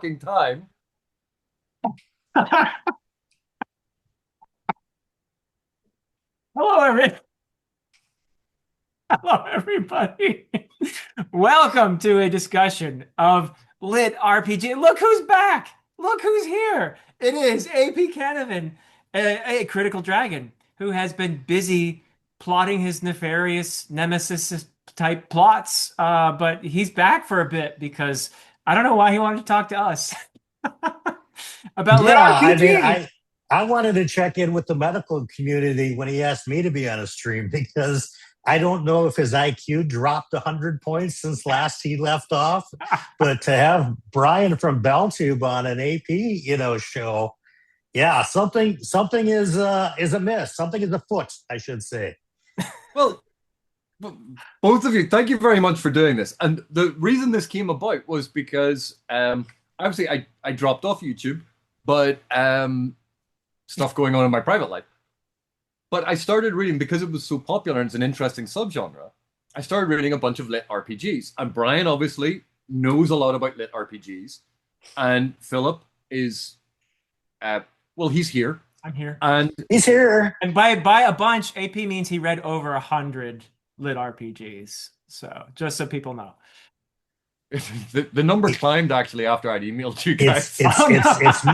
fucking time. Hello, hello, everybody. Welcome to a discussion of Lit RPG. Look who's back! Look who's here! It is AP Canavan, a critical dragon who has been busy plotting his nefarious nemesis type plots. But he's back for a bit because I don't know why he wanted to talk to us about Lit Yeah, I mean, RPG. I wanted to check in with the medical community when he asked me to be on a stream because I don't know if his IQ dropped 100 points since last he left off, but to have Brian from BellTube on an AP, show, yeah, something is amiss. Something is afoot, I should say. Well, both of you, thank you very much for doing this. And the reason this came about was because obviously I dropped off YouTube, but stuff going on in my private life. But I started reading because it was so popular and it's an interesting subgenre. I started reading a bunch of lit RPGs, and Brian obviously knows a lot about lit RPGs, and Philip is, well, he's here, I'm here. and He's here. And by a bunch, AP means he read over 100 lit RPGs. So just so people know. the number climbed actually after I'd emailed you It's guys. it's Oh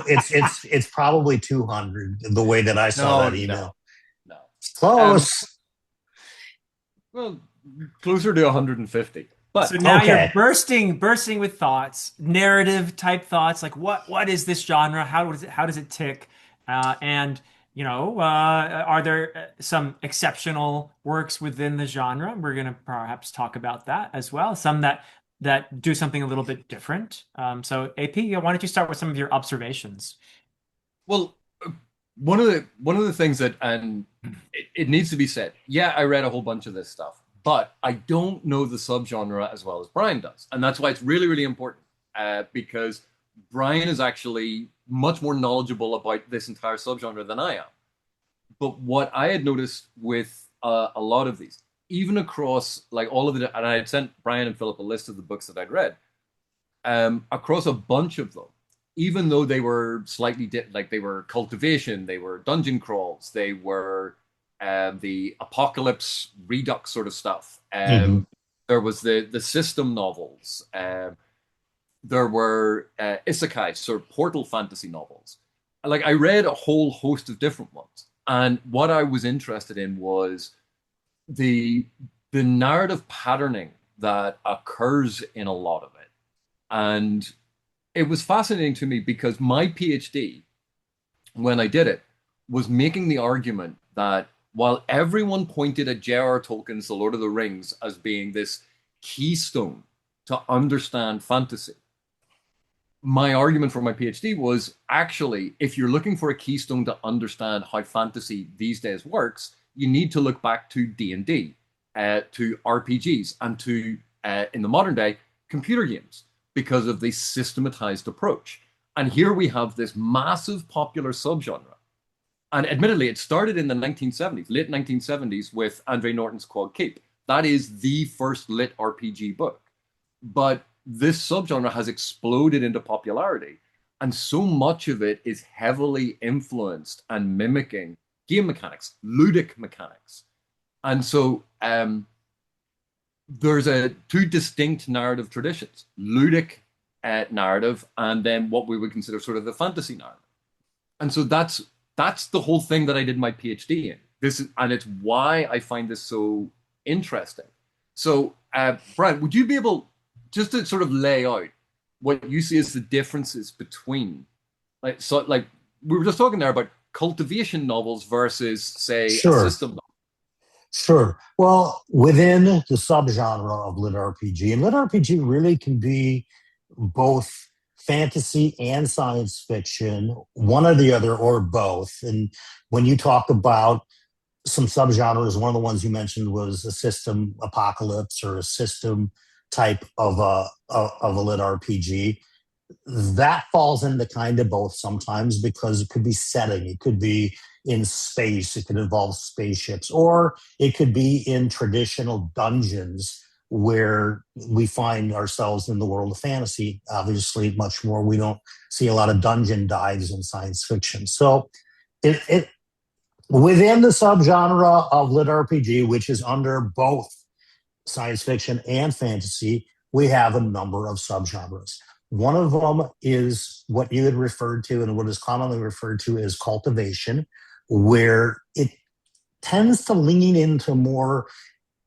it's no. it's probably 200 the way that I saw No, that email. no. Close. Well, closer to 150. So But now you're Okay. bursting with thoughts, narrative type thoughts, like what is this genre? How does it tick? And are there some exceptional works within the genre? We're gonna perhaps talk about that as well. Some that do something a little bit different. So AP, why don't you start with some of your observations? well, one of the things that, and it needs to be said. Yeah, I read a whole bunch of this stuff, but I don't know the subgenre as well as Brian does, and that's why it's really really important. Because Brian is actually much more knowledgeable about this entire subgenre than I am. But what I had noticed with a lot of these, even across like all of the, and I had sent Brian and Philip a list of the books that I'd read, across a bunch of them, even though they were like they were cultivation, they were dungeon crawls, they were the apocalypse redux sort of stuff. Mhm. There was the system novels. There were isekai, sort of portal fantasy novels. Like I read a whole host of different ones, and what I was interested in was the the narrative patterning that occurs in a lot of it. And it was fascinating to me because my PhD, when I did it, was making the argument that while everyone pointed at J.R. Tolkien's The Lord of the Rings as being this keystone to understand fantasy, my argument for my PhD was actually, if you're looking for a keystone to understand how fantasy these days works, you need to look back to D&D, to RPGs, and to, in the modern day, computer games, because of the systematized approach. And here we have this massive popular subgenre. And admittedly, it started in the 1970s, late 1970s, with Andre Norton's Quad Keep. That is the first lit RPG book. But this subgenre has exploded into popularity, and so much of it is heavily influenced and mimicking game mechanics, ludic mechanics. And so there's two distinct narrative traditions: ludic narrative, and then what we would consider sort of the fantasy narrative. And so that's the whole thing that I did my PhD in. And it's why I find this so interesting. So, Brian, would you be able just to sort of lay out what you see as the differences between, like we were just talking there about cultivation novels versus, say, a Sure. system novel. Sure. Well, within the subgenre of lit RPG, and lit RPG really can be both fantasy and science fiction, one or the other, or both. And when you talk about some subgenres, one of the ones you mentioned was a system apocalypse or a system type of a lit RPG. That falls into kind of both sometimes because it could be setting, it could be in space, it could involve spaceships, or it could be in traditional dungeons where we find ourselves in the world of fantasy. Obviously, much more. We don't see a lot of dungeon dives in science fiction. So it within the subgenre of lit RPG, which is under both science fiction and fantasy, we have a number of subgenres. One of them is what you had referred to and what is commonly referred to as cultivation, where it tends to lean into more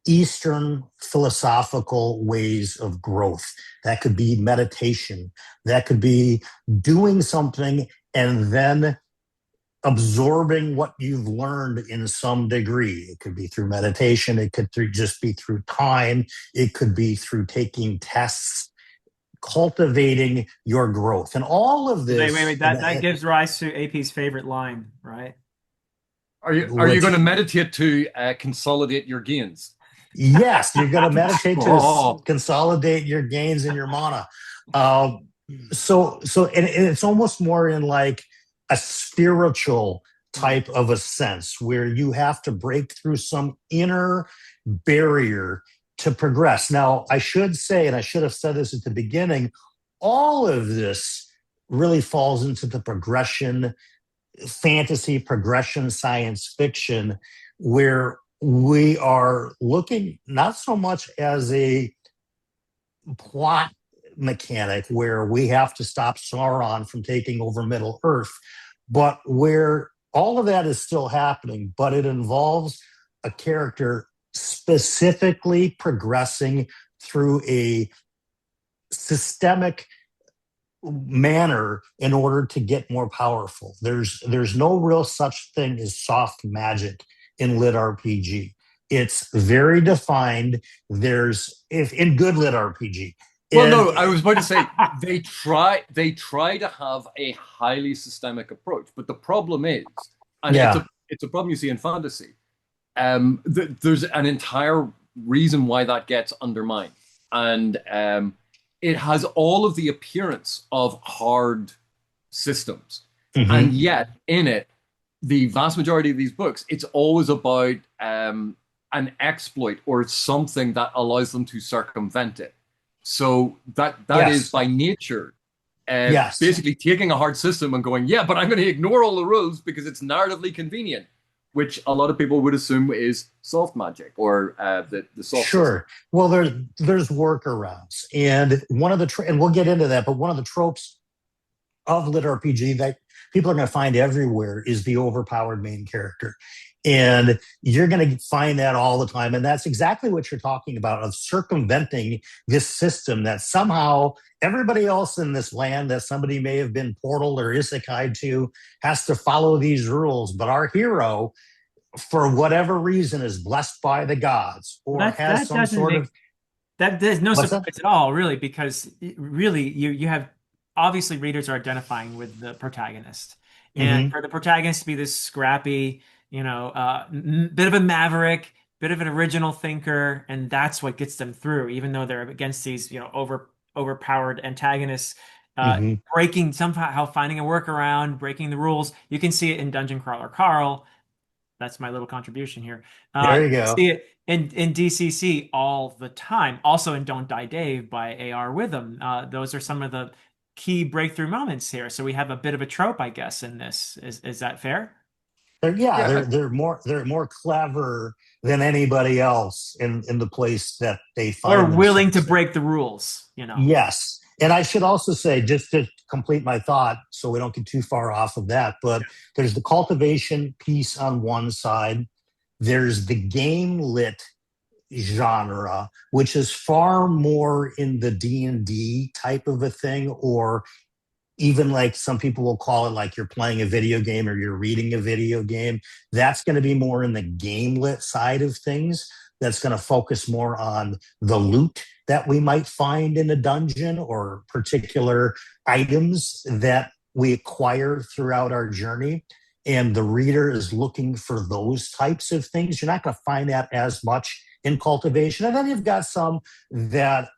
Eastern philosophical ways of growth. That could be meditation. That could be doing something and then absorbing what you've learned in some degree. It could be through meditation. It could just be through time. It could be through taking tests, cultivating your growth. And all of this. Wait. That gives rise to AP's favorite line, right? Are you going to meditate to consolidate your gains? Yes, you're going to meditate to consolidate your gains in your mana. And it's almost more in like a spiritual type of a sense where you have to break through some inner barrier to progress. Now, I should say, and I should have said this at the beginning, all of this really falls into the progression, fantasy, progression, science fiction, where we are looking not so much as a plot mechanic where we have to stop Sauron from taking over Middle Earth, but where all of that is still happening, but it involves a character specifically progressing through a systemic manner in order to get more powerful. There's no real such thing as soft magic in lit RPG. It's very defined. If in good lit RPG. Well, no, I was about to say they try to have a highly systemic approach, but the problem is, and it's a problem you see in fantasy. There's an entire reason why that gets undermined, and it has all of the appearance of hard systems, and yet in it, the vast majority of these books, it's always about an exploit or something that allows them to circumvent it. So that is by nature basically taking a hard system and going, yeah, but I'm going to ignore all the rules because it's narratively convenient, which a lot of people would assume is soft magic or the soft Sure. system. Well, there's workarounds. And one of the, and we'll get into that, but one of the tropes of lit RPG that people are going to find everywhere is the overpowered main character. And you're going to find that all the time. And that's exactly what you're talking about, of circumventing this system that somehow everybody else in this land that somebody may have been portaled or isekai to has to follow these rules. But our hero, for whatever reason, is blessed by the gods or has some sort of... There's no surprise at all, really, because really you have... Obviously, readers are identifying with the protagonist. And for the protagonist to be this scrappy, bit of a maverick, bit of an original thinker, and that's what gets them through, even though they're against these, overpowered antagonists, breaking somehow, finding a workaround, breaking the rules. You can see it in Dungeon Crawler Carl. That's my little contribution here. There you go. See it in DCC all the time. Also in Don't Die Dave by A.R. Witham. Those are some of the key breakthrough moments here. So we have a bit of a trope, I guess, in this. Is that fair? They're more clever than anybody else in the place that they find. Or willing to break the rules, Yes. And I should also say, just to complete my thought, so we don't get too far off of that, but there's the cultivation piece on one side. There's the game lit genre, which is far more in the D&D type of a thing, or even like some people will call it like you're playing a video game or you're reading a video game. That's going to be more in the game lit side of things. That's going to focus more on the loot that we might find in a dungeon or particular items that we acquire throughout our journey. And the reader is looking for those types of things. You're not going to find that as much in cultivation. And then you've got some that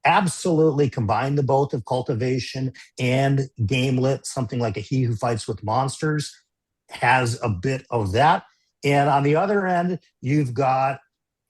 absolutely combine the both of cultivation and game lit. Something like a He Who Fights with Monsters has a bit of that. And on the other end, you've got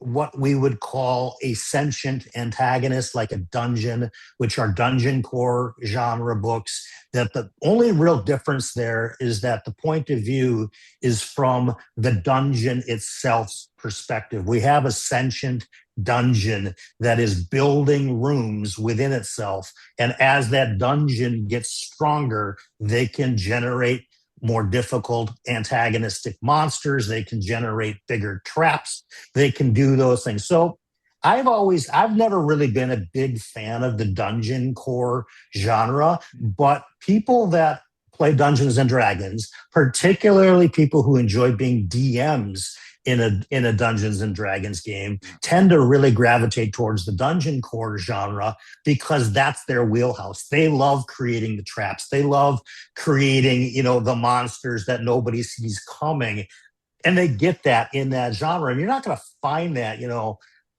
what we would call a sentient antagonist, like a dungeon, which are dungeon core genre books. That the only real difference there is that the point of view is from the dungeon itself's perspective. We have a sentient dungeon that is building rooms within itself. And as that dungeon gets stronger, they can generate more difficult antagonistic monsters. They can generate bigger traps. They can do those things. So I've never really been a big fan of the dungeon core genre, but people that play Dungeons and Dragons, particularly people who enjoy being DMs in a Dungeons and Dragons game, tend to really gravitate towards the dungeon core genre because that's their wheelhouse. They love creating the traps. They love creating, the monsters that nobody sees coming. And they get that in that genre. And you're not going to find that,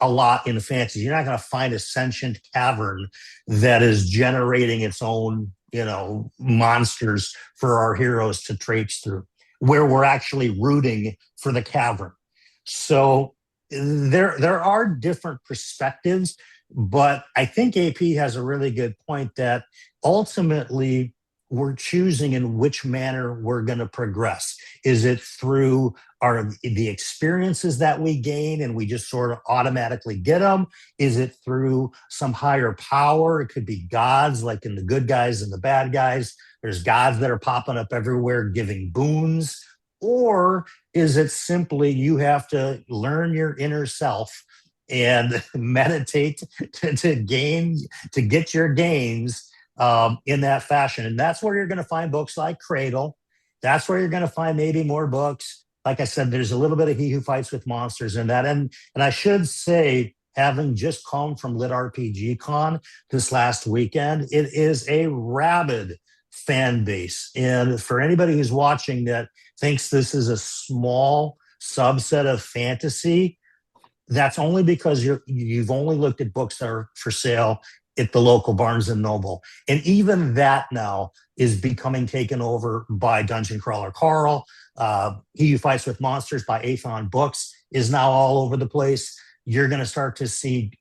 a lot in fantasy. You're not going to find a sentient cavern that is generating its own, monsters for our heroes to traipse through, where we're actually rooting for the cavern. So there are different perspectives, but I think AP has a really good point that ultimately we're choosing in which manner we're going to progress. Is it through the experiences that we gain and we just sort of automatically get them? Is it through some higher power? It could be gods, like in the good guys and the bad guys. There's gods that are popping up everywhere giving boons. Or is it simply you have to learn your inner self and meditate to get your gains in that fashion? And that's where you're going to find books like Cradle. That's where you're going to find maybe more books. Like I said, there's a little bit of He Who Fights with Monsters in that. And I should say, having just come from LitRPG Con this last weekend, it is a rabid fan base. And for anybody who's watching that thinks this is a small subset of fantasy, that's only because you've only looked at books that are for sale at the local Barnes and Noble. And even that now is becoming taken over by Dungeon Crawler Carl. He Who Fights with Monsters by Athon Books is now all over the place. You're going to start to see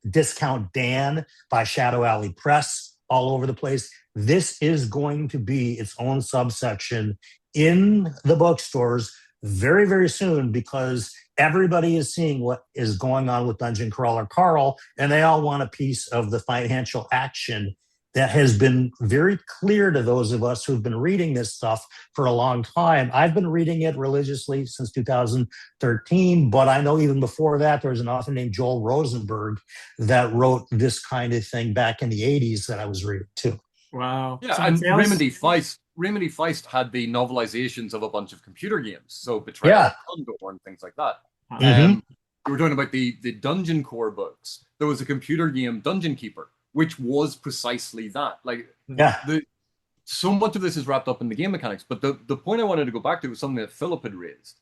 Discount Dan by Shadow Alley Press all over the place. This is going to be its own subsection in the bookstores very, very soon because everybody is seeing what is going on with Dungeon Crawler Carl, and they all want a piece of the financial action that has been very clear to those of us who've been reading this stuff for a long time. I've been reading it religiously since 2013, but I know even before that, there was an author named Joel Rosenberg that wrote this kind of thing back in the 80s that I was reading too. Wow. Yeah, and Raymond E. Feist had the novelizations of a bunch of computer games, so Betrayal of Condor and things like that. Mm-hmm. We were talking about the Dungeon Core books. There was a computer game, Dungeon Keeper, which was precisely that. So much of this is wrapped up in the game mechanics, but the point I wanted to go back to was something that Philip had raised.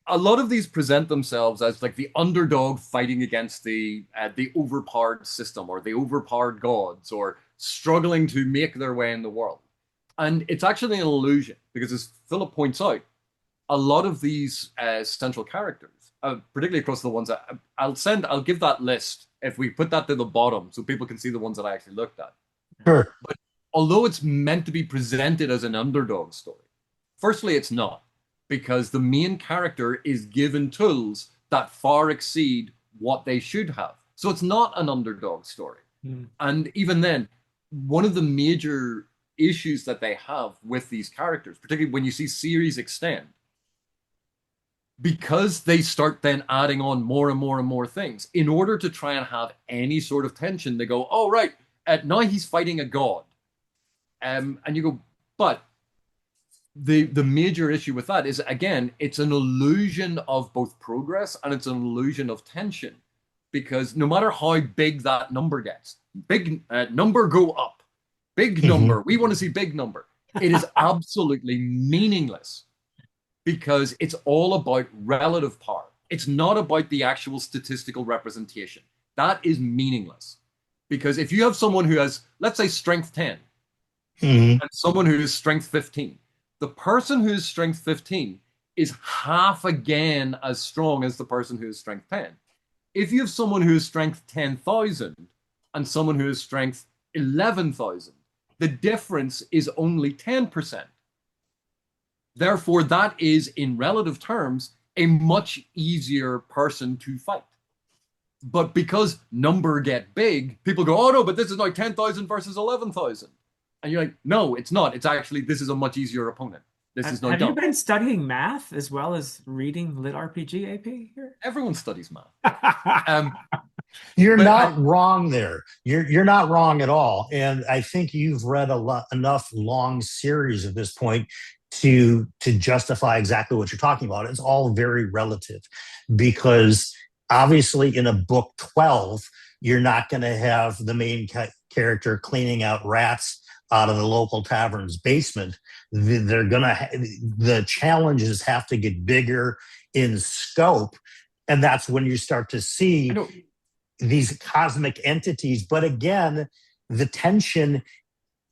A lot of these present themselves as like the underdog fighting against the overpowered system or the overpowered gods or struggling to make their way in the world. And it's actually an illusion because, as Philip points out, a lot of these central characters, particularly across the ones that I'll give that list if we put that to the bottom so people can see the ones that I actually looked at. Sure. But although it's meant to be presented as an underdog story, firstly, it's not, because the main character is given tools that far exceed what they should have. So it's not an underdog story. Mm. And even then, one of the major issues that they have with these characters, particularly when you see series extend, because they start then adding on more and more and more things, in order to try and have any sort of tension, they go, oh, right, now he's fighting a god. And you go, but the major issue with that is, again, it's an illusion of both progress and it's an illusion of tension. Because no matter how big that number gets, big number go up, big number, we want to see big number. It is absolutely meaningless because it's all about relative power. It's not about the actual statistical representation. That is meaningless. Because if you have someone who has, let's say, strength 10 and someone who is strength 15, the person who is strength 15 is half again as strong as the person who is strength 10. if you have someone who is strength 10,000 and someone who is strength 11,000, the difference is only 10%. Therefore, that is, in relative terms, a much easier person to fight. But because number get big, people go, oh no, but this is like 10,000 versus 11,000. And you're like, no, it's not. It's actually, this is a much easier opponent. This is no Have dumb. you been studying math as well as reading LitRPG, AP here? Everyone studies math. You're not wrong there. You're not wrong at all. And I think you've read enough long series at this point to justify exactly what you're talking about. It's all very relative, because obviously in a book 12, you're not going to have the main character cleaning out rats out of the local tavern's basement. The challenges have to get bigger in scope, and that's when you start to see these cosmic entities. But again, the tension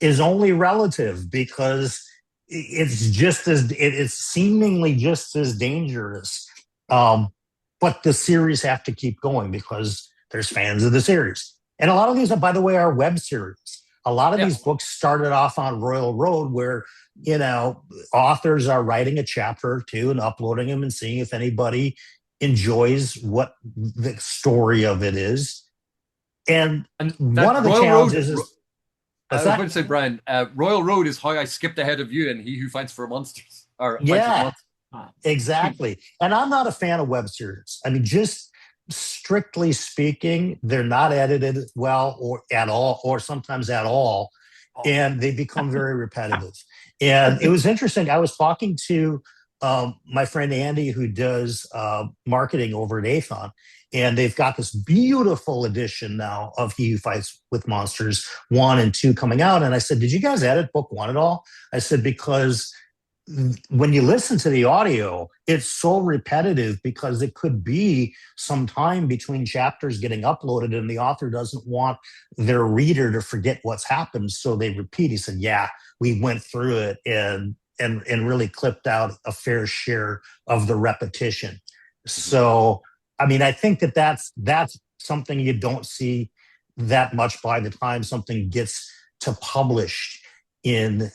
is only relative, because it's seemingly just as dangerous. But the series have to keep going because there's fans of the series. And a lot of these, by the way, are web series. A lot of these books started off on Royal Road, where, authors are writing a chapter or two and uploading them and seeing if anybody enjoys what the story of it is. And one of the challenges is... I was going to say, Brian, Royal Road is how I skipped ahead of you and He Who Fights for Monsters. Exactly. And I'm not a fan of web series. I mean, just strictly speaking, they're not edited well or at all, or sometimes at all. And they become very repetitive. And it was interesting. I was talking to my friend Andy, who does marketing over at Athon, and they've got this beautiful edition now of He Who Fights with Monsters 1 and 2 coming out. And I said, did you guys edit book 1 at all? I said, because when you listen to the audio, it's so repetitive, because it could be some time between chapters getting uploaded and the author doesn't want their reader to forget what's happened, so they repeat. He said, yeah, we went through it and really clipped out a fair share of the repetition. So, I mean, I think that's something you don't see that much by the time something gets to published in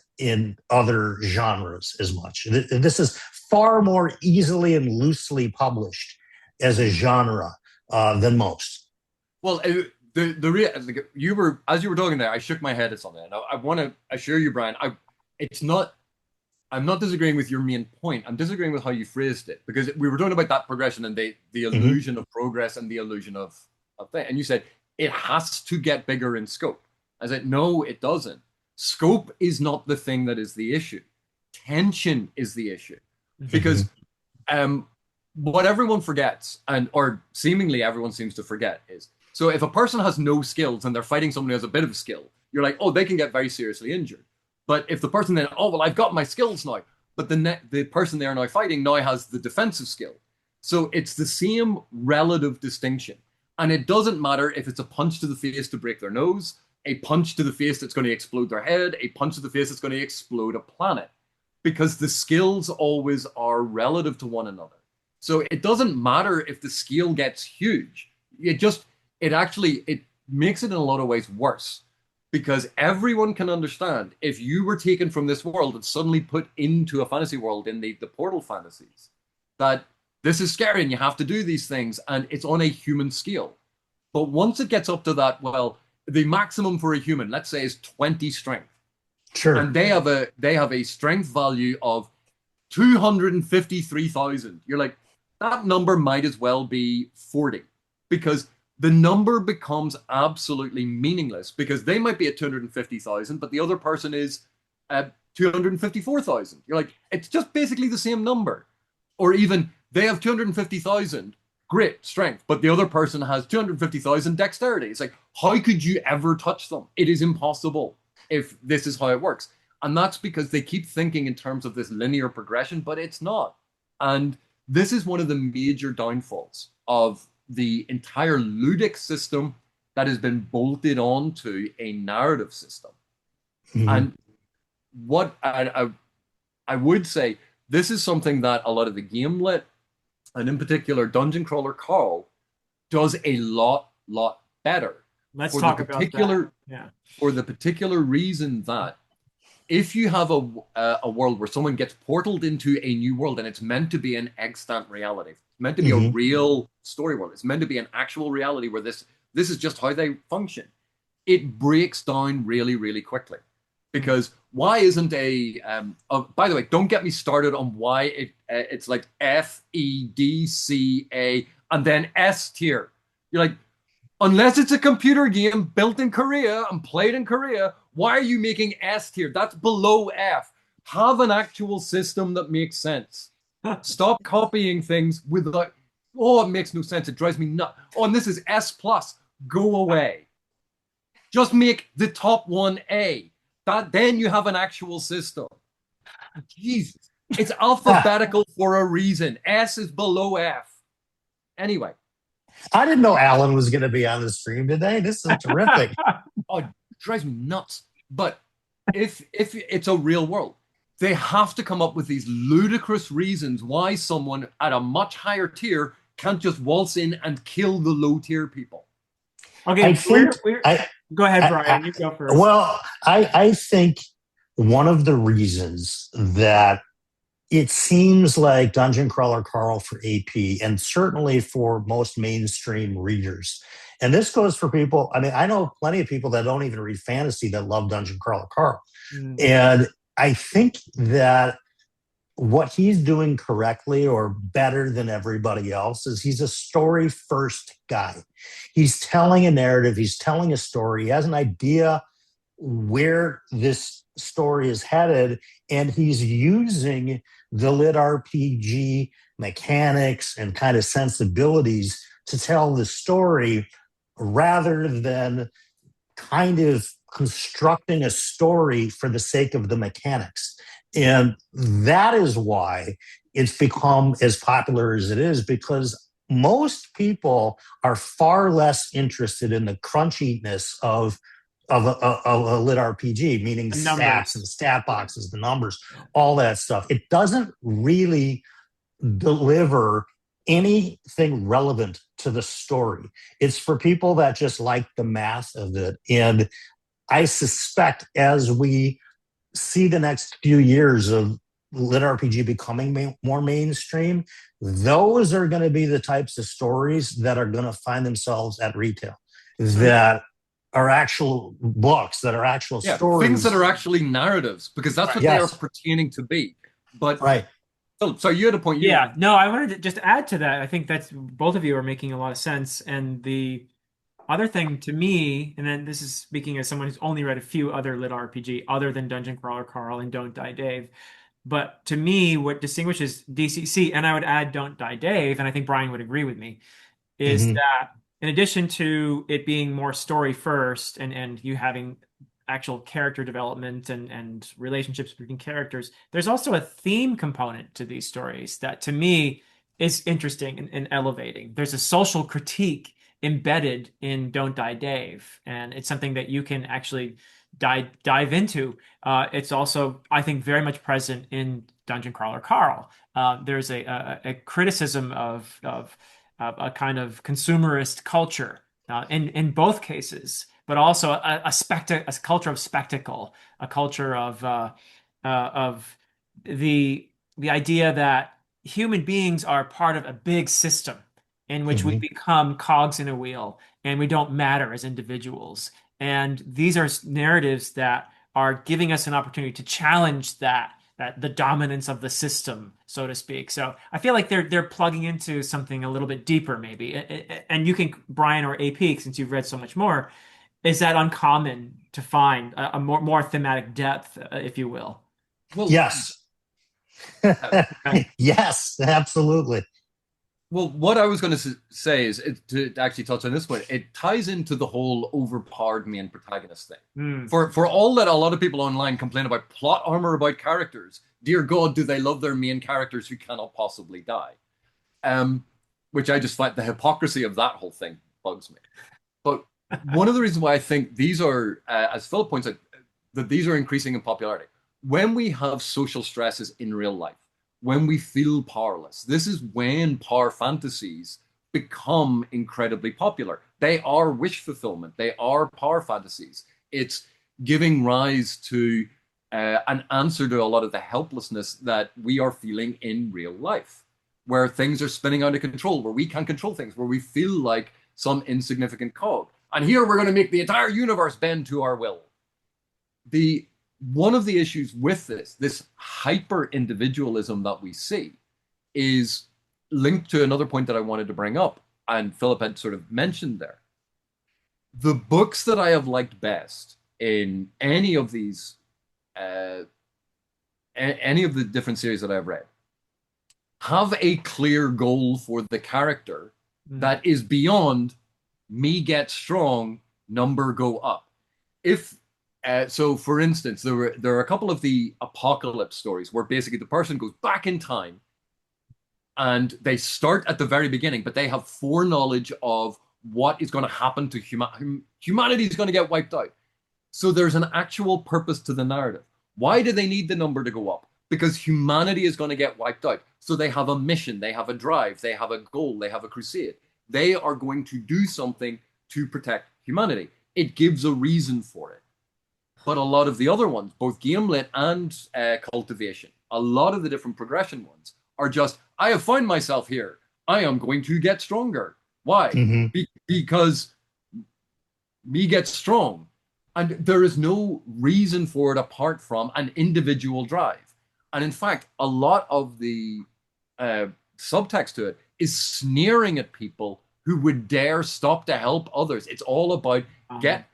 other genres as much. This is far more easily and loosely published as a genre than most. Well, you were, as you were talking there, I shook my head at something. And I want to assure you, Brian, I'm not disagreeing with your main point. I'm disagreeing with how you phrased it, because we were talking about that progression and the illusion of progress and the illusion of thing. And you said it has to get bigger in scope. I said, no, it doesn't. Scope is not the thing that is the issue. Tension is the issue. Because what everyone forgets, or seemingly everyone seems to forget, is, so if a person has no skills and they're fighting someone who has a bit of skill, you're like, oh, they can get very seriously injured. But if the person then, oh, well, I've got my skills now, but the person they're now fighting now has the defensive skill. So it's the same relative distinction. And it doesn't matter if it's a punch to the face to break their nose, a punch to the face that's going to explode their head, a punch to the face that's going to explode a planet, because the skills always are relative to one another. So it doesn't matter if the scale gets huge. It makes it in a lot of ways worse, because everyone can understand if you were taken from this world and suddenly put into a fantasy world in the portal fantasies, that this is scary and you have to do these things, and it's on a human scale. But once it gets up to that, well, the maximum for a human, let's say, is 20 strength. Sure. And they have a strength value of 253,000. You're like, that number might as well be 40, because the number becomes absolutely meaningless, because they might be at 250,000, but the other person is at 254,000. You're like, it's just basically the same number. Or even they have 250,000 great strength, but the other person has 250,000 dexterity. It's like, how could you ever touch them? It is impossible if this is how it works. And that's because they keep thinking in terms of this linear progression, but it's not. And this is one of the major downfalls of the entire ludic system that has been bolted onto a narrative system. Mm-hmm. And what I would say, this is something that a lot of the game lit, and in particular Dungeon Crawler Carl, does a lot better Let's for the talk about that. particular Yeah. for the particular reason that if you have a world where someone gets portaled into a new world and it's meant to be an extant reality, it's meant to be a Hmm. real story world, it's meant to be an actual reality where this is just how they function. It breaks down really quickly because why isn't by the way, don't get me started on why it's like FEDCA and then S tier. You're like, unless it's a computer game built in Korea and played in Korea, why are you making S tier? That's below F. Have an actual system that makes sense. Stop copying things without, oh, it makes no sense. It drives me nuts. Oh, and this is S plus. Go away. Just make the top one A. Then you have an actual system. Jesus. It's alphabetical for a reason. S is below F. Anyway. I didn't know Alan was going to be on the stream today. This is terrific. Oh, it drives me nuts. But if it's a real world, they have to come up with these ludicrous reasons why someone at a much higher tier can't just waltz in and kill the low tier people. Okay, I think go ahead, Brian. You go first. Well, I think one of the reasons that it seems like Dungeon Crawler Carl for AP, and certainly for most mainstream readers, and this goes for people, I mean, I know plenty of people that don't even read fantasy that love Dungeon Crawler Carl. And I think that what he's doing correctly or better than everybody else is he's a story first guy. He's telling a narrative, he's telling a story, he has an idea where this story is headed, and he's using the lit RPG mechanics and kind of sensibilities to tell the story rather than kind of constructing a story for the sake of the mechanics. And that is why it's become as popular as it is, because most people are far less interested in the crunchiness of a lit RPG, meaning stats and stat boxes, the numbers, all that stuff. It doesn't really deliver anything relevant to the story. It's for people that just like the math of it. And I suspect as we see the next few years of lit RPG becoming more mainstream, those are going to be the types of stories that are going to find themselves at retail, that are actual books, that are actual stories. Things that are actually narratives, because that's what they are pertaining to be. But so you had a point. No, I wanted to just add to that. I think that's both of you are making a lot of sense. And the other thing to me, and then this is speaking as someone who's only read a few other lit RPG other than Dungeon Crawler Carl and Don't Die Dave, but to me, what distinguishes DCC, and I would add Don't Die Dave, and I think Brian would agree with me, is that in addition to it being more story first and you having actual character development and relationships between characters, there's also a theme component to these stories that to me is interesting and elevating. There's a social critique embedded in Don't Die Dave, and it's something that you can actually dive into. It's also, I think, very much present in Dungeon Crawler Carl. There's a criticism of a kind of consumerist culture in both cases, but also a culture of spectacle, a culture of the idea that human beings are part of a big system in which we become cogs in a wheel and we don't matter as individuals. And these are narratives that are giving us an opportunity to challenge that the dominance of the system, so to speak. So I feel like they're plugging into something a little bit deeper, maybe. And you can, Brian or AP, since you've read so much more, is that uncommon to find a more thematic depth, if you will? Well, yes. Yes, absolutely. Well, what I was going to say is, to actually touch on this point, it ties into the whole overpowered main protagonist thing. For all that a lot of people online complain about plot armor about characters, dear God, do they love their main characters who cannot possibly die? Which I just find the hypocrisy of that whole thing bugs me. But one of the reasons why I think these are, as Philip points out, that these are increasing in popularity. When we have social stresses in real life, when we feel powerless, this is when power fantasies become incredibly popular. They are wish fulfillment. They are power fantasies. It's giving rise to an answer to a lot of the helplessness that we are feeling in real life, where things are spinning out of control, where we can't control things, where we feel like some insignificant cog. And here we're going to make the entire universe bend to our will. One of the issues with this hyper individualism that we see, is linked to another point that I wanted to bring up, and Philip had sort of mentioned there. The books that I have liked best in any of these, any of the different series that I've read, have a clear goal for the character that is beyond me get strong, number go up. So, for instance, there are a couple of the apocalypse stories where basically the person goes back in time and they start at the very beginning, but they have foreknowledge of what is going to happen to humanity is going to get wiped out. So there's an actual purpose to the narrative. Why do they need the number to go up? Because humanity is going to get wiped out. So they have a mission, they have a drive, they have a goal, they have a crusade. They are going to do something to protect humanity. It gives a reason for it. But a lot of the other ones, both Gamelit and Cultivation, a lot of the different progression ones are just, I have found myself here. I am going to get stronger. Why? Because me gets strong. And there is no reason for it apart from an individual drive. And in fact, a lot of the subtext to it is sneering at people who would dare stop to help others. It's all about get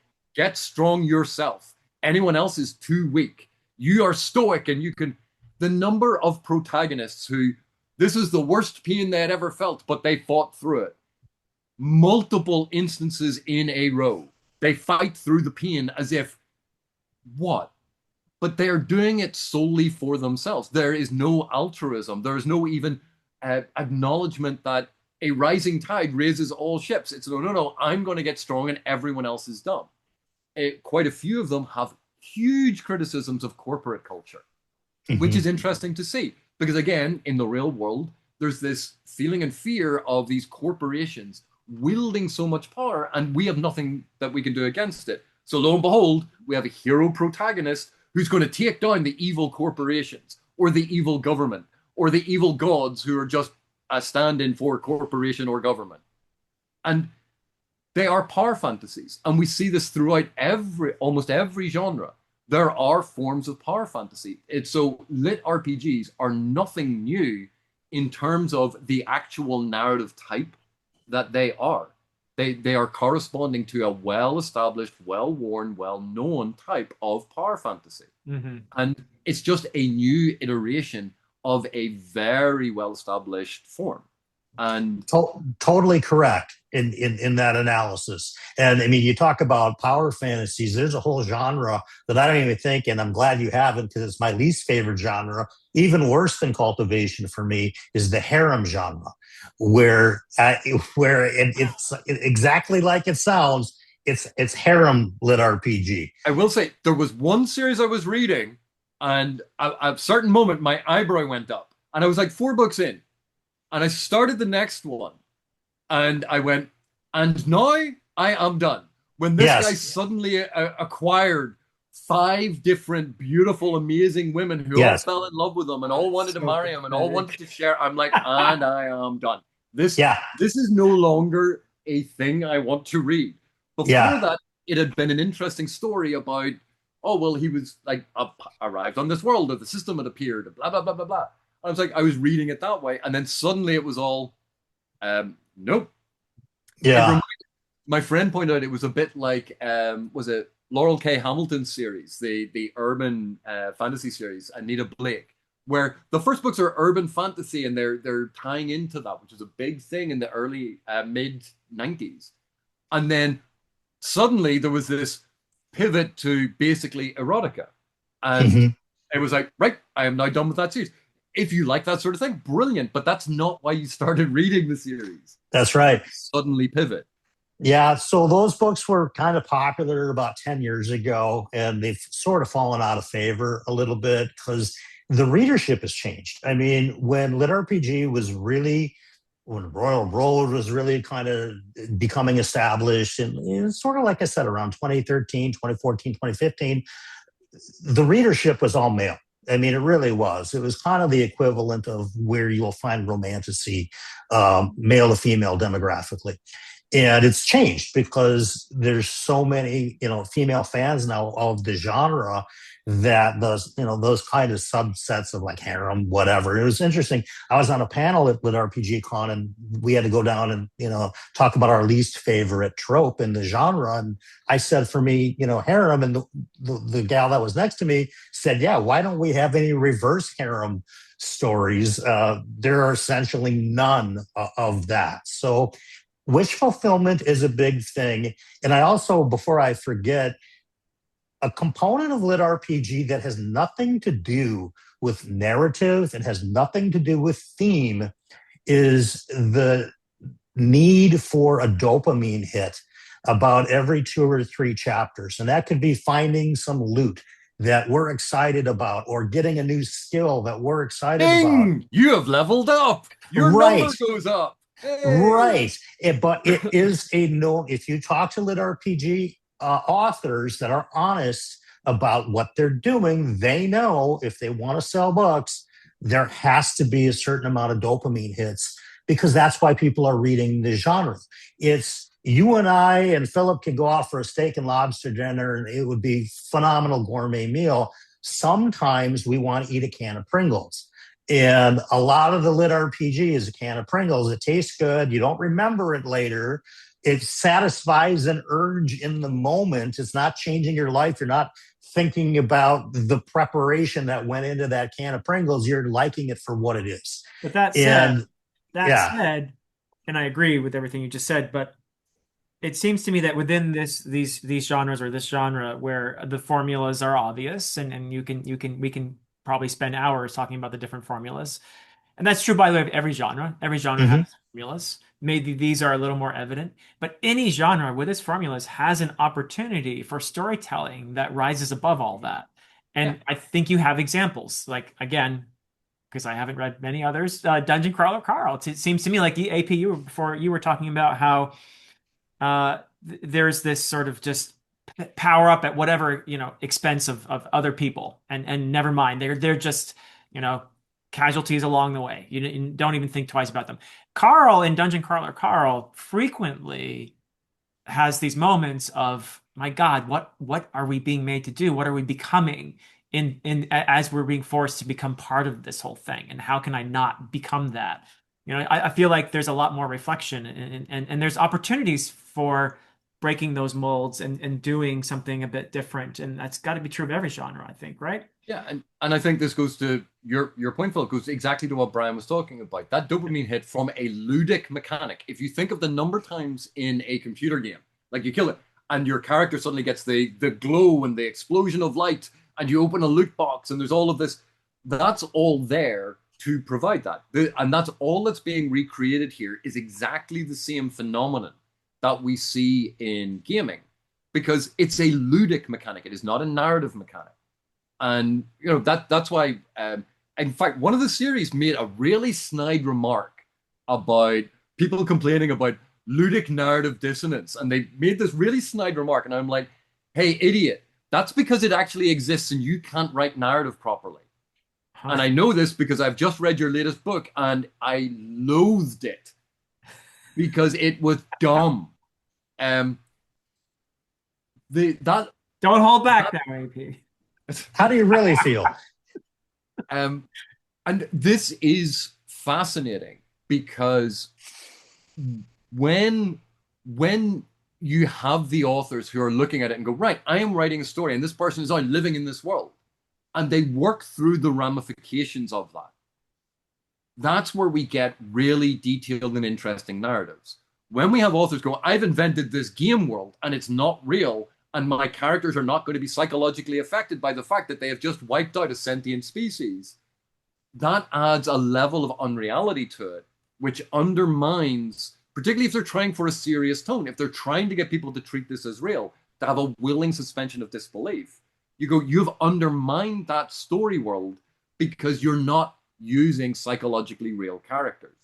strong yourself. Anyone else is too weak. You are stoic and you can... The number of protagonists who, this is the worst pain they had ever felt, but they fought through it. Multiple instances in a row. They fight through the pain as if, what? But they're doing it solely for themselves. There is no altruism. There is no even acknowledgement that a rising tide raises all ships. It's no, I'm going to get strong and everyone else is dumb. Quite a few of them have huge criticisms of corporate culture, which is interesting to see. Because again, in the real world, there's this feeling and fear of these corporations wielding so much power, and we have nothing that we can do against it. So lo and behold, we have a hero protagonist who's going to take down the evil corporations, or the evil government, or the evil gods who are just a stand-in for corporation or government. And they are power fantasies. And we see this throughout almost every genre. There are forms of power fantasy. So lit RPGs are nothing new in terms of the actual narrative type that they are. They are corresponding to a well-established, well-worn, well-known type of power fantasy. And it's just a new iteration of a very well-established form. And totally correct in that analysis. And I mean, you talk about power fantasies. There's a whole genre that I don't even think, and I'm glad you haven't, because it's my least favorite genre. Even worse than Cultivation for me is the harem genre, where it's exactly like it sounds. It's harem lit RPG. I will say there was one series I was reading, and at a certain moment my eyebrow went up, and I was like 4 books in. And I started the next one, and I went, and now I am done. When this guy suddenly acquired 5 different, beautiful, amazing women who all fell in love with him and all wanted to marry him and all wanted to share, I'm like, and I am done. This is no longer a thing I want to read. Before that, it had been an interesting story about, oh, well, he was like arrived on this world, or the system had appeared, and blah, blah, blah, blah, blah. I was like, I was reading it that way, and then suddenly it was all, nope. Yeah. My friend pointed out it was a bit like, was it Laurel K. Hamilton's series, the urban fantasy series, Anita Blake, where the first books are urban fantasy, and they're tying into that, which was a big thing in the early mid 90s, and then suddenly there was this pivot to basically erotica, and it was like, right, I am now done with that series. If you like that sort of thing, brilliant. But that's not why you started reading the series. That's right. Suddenly pivot. Yeah. So those books were kind of popular about 10 years ago, and they've sort of fallen out of favor a little bit because the readership has changed. I mean, when lit RPG was really when Royal Road was really kind of becoming established, and sort of like I said, around 2013, 2014, 2015, the readership was all male. I mean, it really was. It was kind of the equivalent of where you'll find romanticy, male to female demographically. And it's changed because there's so many, female fans now of the genre that those kind of subsets of like harem, whatever. It was interesting. I was on a panel at RPG Con, and we had to go down and talk about our least favorite trope in the genre. And I said, for me, harem, and the gal that was next to me said, yeah, why don't we have any reverse harem stories? There are essentially none of that. So wish fulfillment is a big thing. And I also, before I forget, a component of lit RPG that has nothing to do with narrative and has nothing to do with theme is the need for a dopamine hit about every 2 or 3 chapters. And that could be finding some loot that we're excited about, or getting a new skill that we're excited about. You have leveled up. Your number goes up. Hey. Right. But it is if you talk to lit RPG authors that are honest about what they're doing, they know if they want to sell books, there has to be a certain amount of dopamine hits, because that's why people are reading the genre. It's you and I and Philip could go out for a steak and lobster dinner, and it would be phenomenal gourmet meal. Sometimes we want to eat a can of Pringles. And a lot of the lit RPG is a can of Pringles. It tastes good. You don't remember it later. It satisfies an urge in the moment. It's not changing your life. You're not thinking about the preparation that went into that can of Pringles. You're liking it for what it is. But that said, and I agree with everything you just said, but it seems to me that within these genres, or this genre, where the formulas are obvious, and we can probably spend hours talking about the different formulas. And that's true, by the way, of every genre. Every genre has formulas. Maybe these are a little more evident, but any genre with its formulas has an opportunity for storytelling that rises above all that. And I think you have examples, like, again, because I haven't read many others, Dungeon Crawler Carl. It seems to me like the AP, before you were talking about how there's this sort of just power up at whatever expense of other people, and never mind, they're just casualties along the way. You don't even think twice about them. Carl in Dungeon Crawler Carl frequently has these moments of, my God, what are we being made to do? What are we becoming in as we're being forced to become part of this whole thing? And how can I not become that? I feel like there's a lot more reflection, and there's opportunities for breaking those molds and doing something a bit different. And that's got to be true of every genre, I think, right? Yeah, and I think this goes to your point, Phil, goes exactly to what Brian was talking about. That dopamine hit from a ludic mechanic. If you think of the number of times in a computer game, like you kill it, and your character suddenly gets the glow and the explosion of light, and you open a loot box, and there's all of this, that's all there to provide that. And that's all that's being recreated here, is exactly the same phenomenon that we see in gaming, because it's a ludic mechanic. It is not a narrative mechanic. And that's why, in fact, one of the series made a really snide remark about people complaining about ludic narrative dissonance, and they made this really snide remark, and I'm like, hey, idiot, that's because it actually exists and you can't write narrative properly. And I know this because I've just read your latest book, and I loathed it because it was dumb. Don't hold back now, AP. How do you really feel? And this is fascinating, because when you have the authors who are looking at it and go, right, I am writing a story, and this person is out living in this world, and they work through the ramifications of that, that's where we get really detailed and interesting narratives. When we have authors go, I've invented this game world and it's not real, and my characters are not going to be psychologically affected by the fact that they have just wiped out a sentient species, that adds a level of unreality to it, which undermines, particularly if they're trying for a serious tone, if they're trying to get people to treat this as real, to have a willing suspension of disbelief. You've undermined that story world because you're not using psychologically real characters.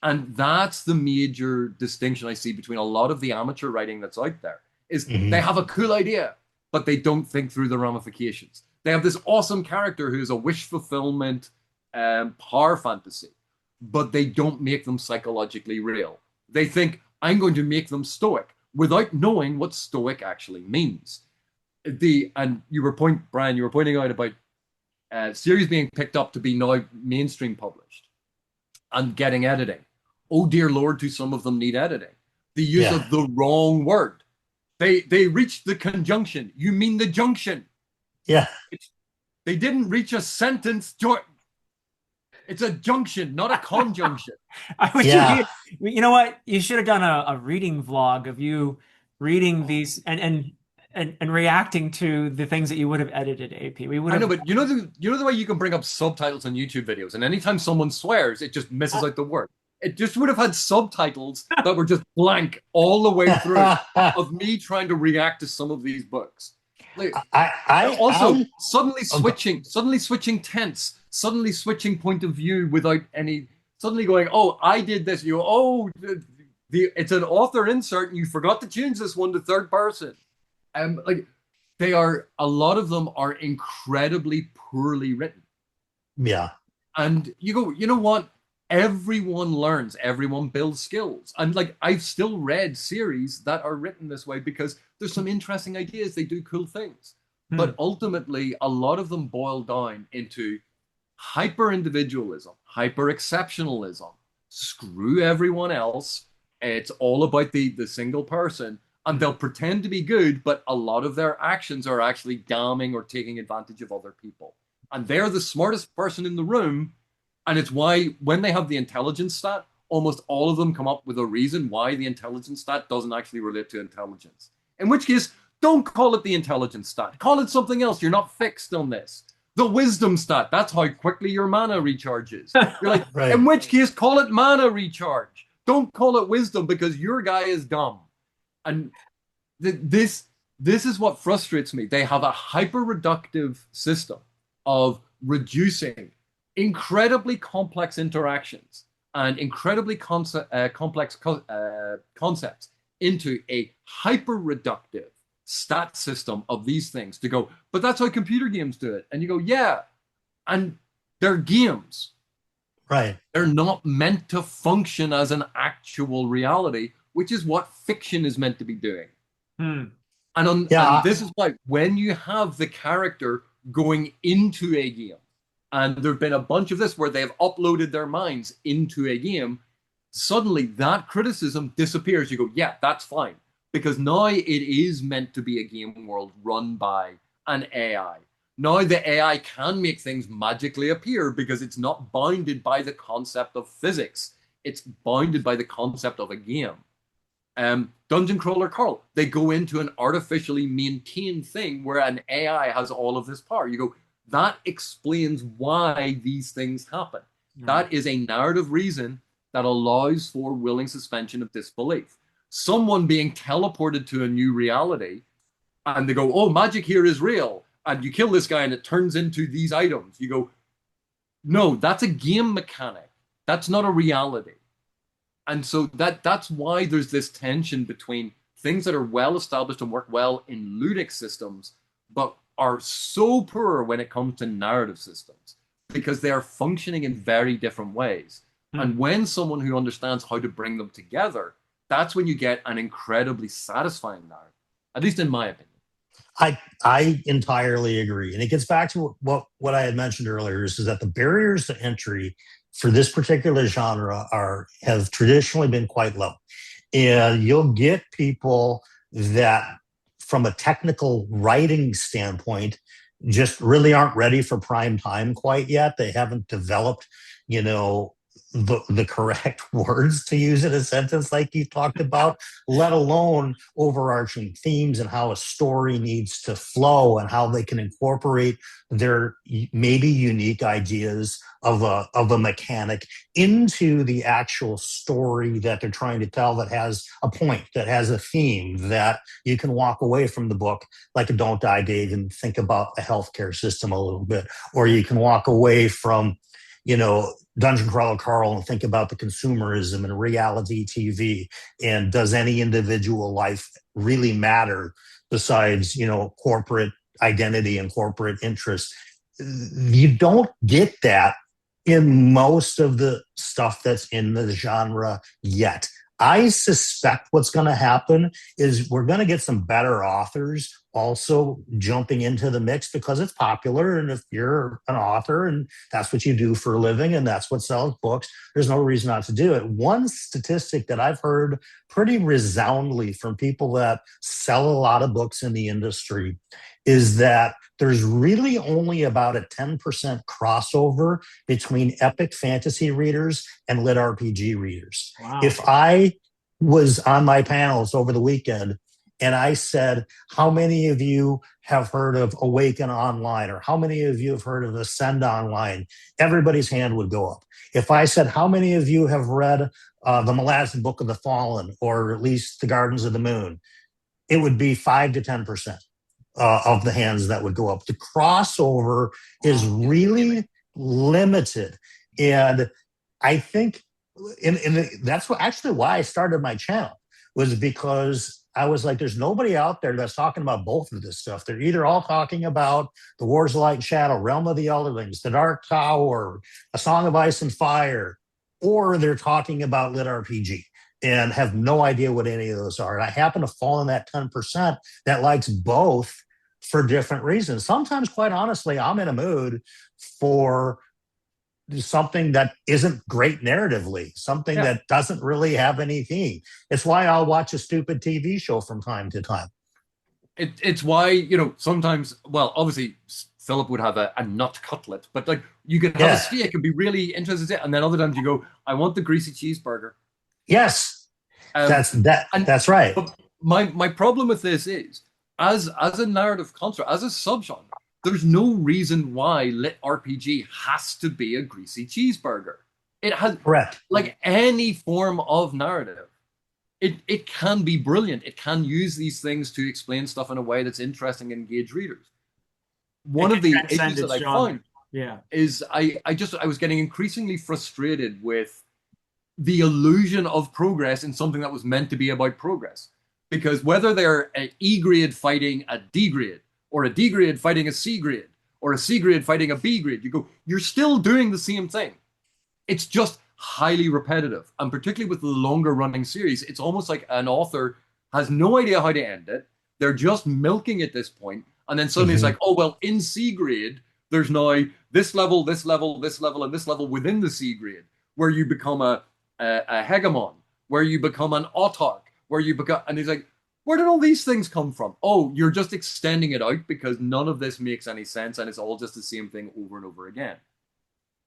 And that's the major distinction I see between a lot of the amateur writing that's out there is they Mhm. have a cool idea, but they don't think through the ramifications. They have this awesome character who's a wish fulfillment power fantasy, but they don't make them psychologically real. They think, I'm going to make them stoic without knowing what stoic actually means. And Brian, you were pointing out about series being picked up to be now mainstream published and getting editing. Oh dear Lord, do some of them need editing? The use Yeah. of the wrong word. They reached the conjunction. You mean the junction. Yeah. They didn't reach a sentence. It's a junction, not a conjunction. I wish Yeah. you know what? You should have done a reading vlog of you reading these and reacting to the things that you would have edited, AP. We would I have. know, but you know the way you can bring up subtitles on YouTube videos, and anytime someone swears, it just misses out the word. It just would have had subtitles that were just blank all the way through of me trying to react to some of these books. Like, also, I suddenly switching tense, suddenly switching point of view without any, suddenly going, oh, I did this. It's an author insert, and you forgot to change this one to third person. Like a lot of them are incredibly poorly written. yeah. And you go, you know what? Everyone learns, everyone builds skills. And like I've still read series that are written this way because there's some interesting ideas, they do cool things. But ultimately, a lot of them boil down into hyper individualism, hyper exceptionalism, screw everyone else. It's all about the single person. And they'll pretend to be good, but a lot of their actions are actually damning or taking advantage of other people. And they're the smartest person in the room. And it's why when they have the intelligence stat, almost all of them come up with a reason why the intelligence stat doesn't actually relate to intelligence. In which case, don't call it the intelligence stat. Call it something else. You're not fixed on this. The wisdom stat, that's how quickly your mana recharges. You're like, Right. in which case, call it mana recharge. Don't call it wisdom because your guy is dumb. And this is what frustrates me. They have a hyper reductive system of reducing incredibly complex interactions and incredibly complex concepts into a hyper reductive stat system of these things to go, but that's how computer games do it. And you go, yeah, and they're games. Right. They're not meant to function as an actual reality, which is what fiction is meant to be doing. And this is why when you have the character going into a game, and there have been a bunch of this where they've uploaded their minds into a game, suddenly that criticism disappears. You go, yeah, that's fine. Because now it is meant to be a game world run by an AI. Now the AI can make things magically appear because it's not bounded by the concept of physics. It's bounded by the concept of a game. Dungeon Crawler Carl, they go into an artificially maintained thing where an AI has all of this power. You go, that explains why these things happen. That is a narrative reason that allows for willing suspension of disbelief. Someone being teleported to a new reality and they go, oh, magic here is real. And you kill this guy and it turns into these items. You go, no, that's a game mechanic. That's not a reality. And so that's why there's this tension between things that are well established and work well in ludic systems, but are so poor when it comes to narrative systems because they are functioning in very different ways. And when someone who understands how to bring them together, that's when you get an incredibly satisfying narrative, at least in my opinion. I entirely agree. And it gets back to what I had mentioned earlier is that the barriers to entry for this particular genre have traditionally been quite low. And you'll get people that from a technical writing standpoint just really aren't ready for prime time quite yet. They haven't developed, the correct words to use in a sentence like you talked about, let alone overarching themes and how a story needs to flow and how they can incorporate their maybe unique ideas of a mechanic into the actual story that they're trying to tell, that has a point, that has a theme, that you can walk away from the book like a Don't Die Dave and think about the healthcare system a little bit, or you can walk away from Dungeon Crawler Carl and think about the consumerism and reality TV, and does any individual life really matter besides, corporate identity and corporate interest? You don't get that in most of the stuff that's in the genre yet. I suspect what's going to happen is we're going to get some better authors also jumping into the mix because it's popular. And if you're an author and that's what you do for a living and that's what sells books, there's no reason not to do it. One statistic that I've heard pretty resoundingly from people that sell a lot of books in the industry is that there's really only about a 10% crossover between epic fantasy readers and lit RPG readers. Wow. If I was on my panels over the weekend and I said, how many of you have heard of Awaken Online, or how many of you have heard of Ascend Online? Everybody's hand would go up. If I said, how many of you have read the Malazan Book of the Fallen, or at least the Gardens of the Moon, it would be 5 to 10%. Of the hands that would go up. The crossover is really limited. And I think, that's actually why I started my channel, was because I was like, there's nobody out there that's talking about both of this stuff. They're either all talking about the Wars of Light and Shadow, Realm of the Elderlings, The Dark Tower, A Song of Ice and Fire, or they're talking about lit RPG and have no idea what any of those are. And I happen to fall in that 10% that likes both for different reasons. Sometimes, quite honestly, I'm in a mood for something that isn't great narratively, something that doesn't really have any theme. It's why I'll watch a stupid TV show from time to time. It's why, sometimes, well, obviously Philip would have a nut cutlet, but like you could have a steak and be really interested in it, and then other times you go, I want the greasy cheeseburger. Yes, that's right. But my problem with this is, as a narrative construct, as a subgenre, there's no reason why lit RPG has to be a greasy cheeseburger. It has, correct, like any form of narrative. It can be brilliant. It can use these things to explain stuff in a way that's interesting and engage readers. One of the issues that I find is I was getting increasingly frustrated with the illusion of progress in something that was meant to be about progress. Because whether they're an E grade fighting a D grade, or a D grade fighting a C grade, or a C grade fighting a B grade, you're still doing the same thing. It's just highly repetitive. And particularly with the longer running series, it's almost like an author has no idea how to end it. They're just milking at this point. And then suddenly it's like, oh, well, in C grade, there's now this level, this level, this level, and this level within the C grade, where you become a hegemon, where you become an autarch, where you become, and he's like, where did all these things come from? Oh, you're just extending it out because none of this makes any sense and it's all just the same thing over and over again.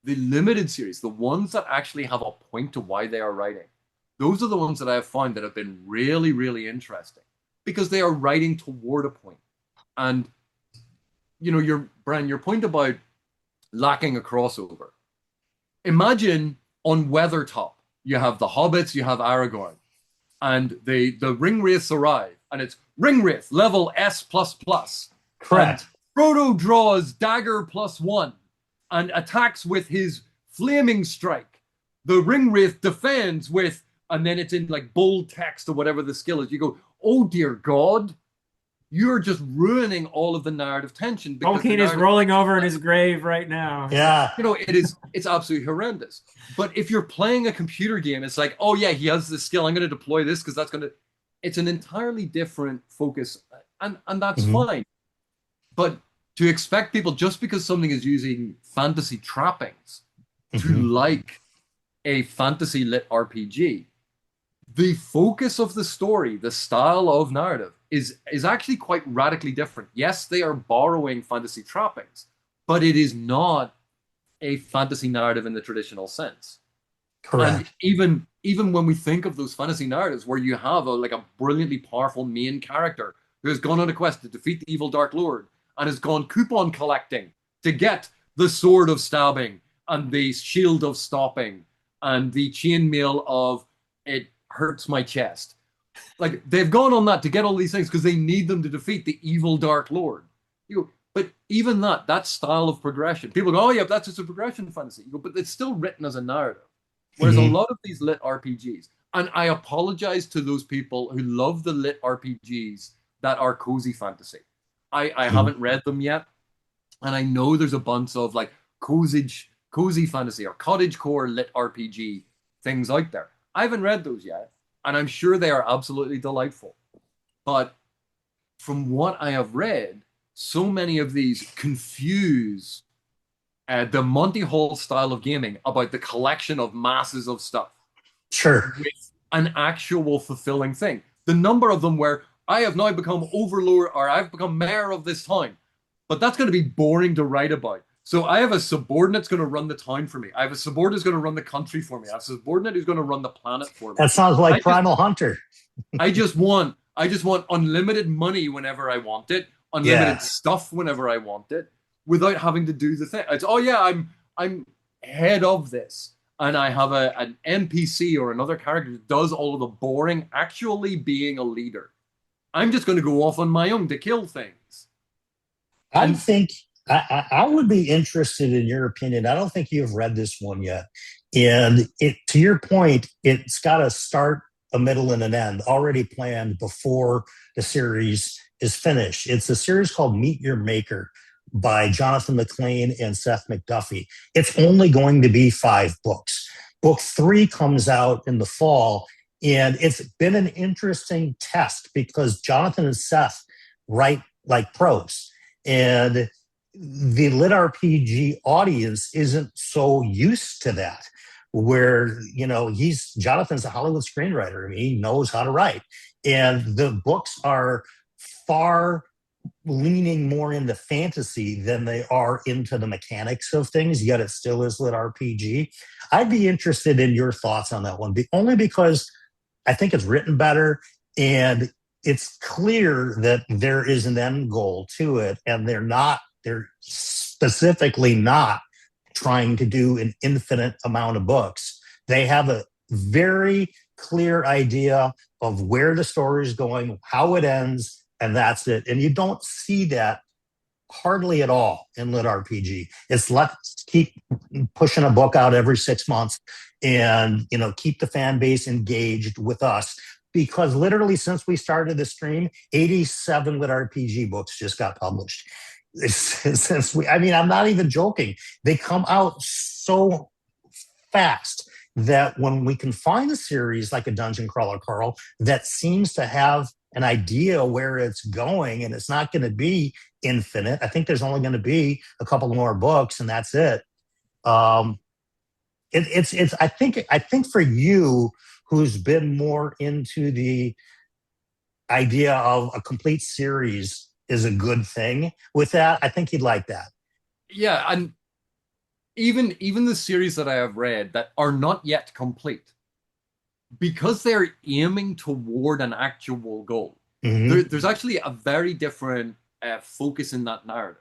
The limited series, the ones that actually have a point to why they are writing, those are the ones that I have found that have been really, really interesting because they are writing toward a point. And, Brian, your point about lacking a crossover. Imagine on Weathertop, you have the Hobbits, you have Aragorn, and the ring wraiths arrive, and it's ring wraith level S++. Correct. And Frodo draws dagger +1 and attacks with his flaming strike. The ring wraith defends with, and then it's in like bold text or whatever the skill is. You go, oh dear God, you're just ruining all of the narrative tension. Tolkien is rolling over in his grave right now. Yeah. It's absolutely horrendous. But if you're playing a computer game, it's like, oh yeah, he has this skill. I'm going to deploy this because that's going to, it's an entirely different focus. And that's fine. But to expect people, just because something is using fantasy trappings to like a fantasy lit RPG, the focus of the story, the style of narrative is actually quite radically different. Yes, they are borrowing fantasy trappings, but it is not a fantasy narrative in the traditional sense. Correct. And even when we think of those fantasy narratives where you have a brilliantly powerful main character who has gone on a quest to defeat the evil Dark Lord and has gone coupon collecting to get the sword of stabbing and the shield of stopping and the chainmail of it hurts my chest. Like, they've gone on that to get all these things because they need them to defeat the evil Dark Lord. But even that style of progression, people go, oh yeah, that's just a progression fantasy. You go, but it's still written as a narrative. Whereas a Mhm. lot of these lit RPGs, and I apologize to those people who love the lit RPGs that are cozy fantasy. I Mhm. haven't read them yet, and I know there's a bunch of like cozy fantasy or cottage core lit RPG things out there. I haven't read those yet, and I'm sure they are absolutely delightful. But from what I have read, so many of these confuse the Monty Hall style of gaming about the collection of masses of stuff Sure. with an actual fulfilling thing. The number of them where I have now become overlord or I've become mayor of this town, but that's going to be boring to write about. So I have a subordinate that's going to run the town for me. I have a subordinate who's going to run the country for me. I have a subordinate who's going to run the planet for me. That sounds I like just Primal Hunter. I just want unlimited money whenever I want it, Yeah. unlimited stuff whenever I want it, without having to do the thing. It's oh yeah, I'm head of this, and I have an NPC or another character that does all of the boring, actually being a leader. I'm just going to go off on my own to kill things. I And think I would be interested in your opinion. I don't think you've read this one yet. And it, to your point, it's got a start, a middle, and an end already planned before the series is finished. It's a series called Meet Your Maker by Jonathan McLean and Seth McDuffie. It's only going to be 5 books. Book 3 comes out in the fall, and it's been an interesting test because Jonathan and Seth write like pros. And the lit RPG audience isn't so used to that. Where, he's Jonathan's a Hollywood screenwriter. I mean, he knows how to write. And the books are far leaning more into fantasy than they are into the mechanics of things, yet it still is lit RPG. I'd be interested in your thoughts on that one, only because I think it's written better and it's clear that there is an end goal to it, and they're specifically not trying to do an infinite amount of books. They have a very clear idea of where the story is going, how it ends, and that's it. And you don't see that hardly at all in lit RPG. It's let's keep pushing a book out every 6 months and keep the fan base engaged with us. Because literally since we started the stream, 87 lit RPG books just got published. I'm not even joking. They come out so fast that when we can find a series like a Dungeon Crawler, Carl, that seems to have an idea where it's going and it's not going to be infinite. I think there's only going to be a couple more books and that's it. Um, it's I think for you who's been more into the idea of a complete series is a good thing with that. I think you'd like that. yeah, and even the series that I have read that are not yet complete, because they're aiming toward an actual goal, Mm-hmm. there's actually a very different focus in that narrative.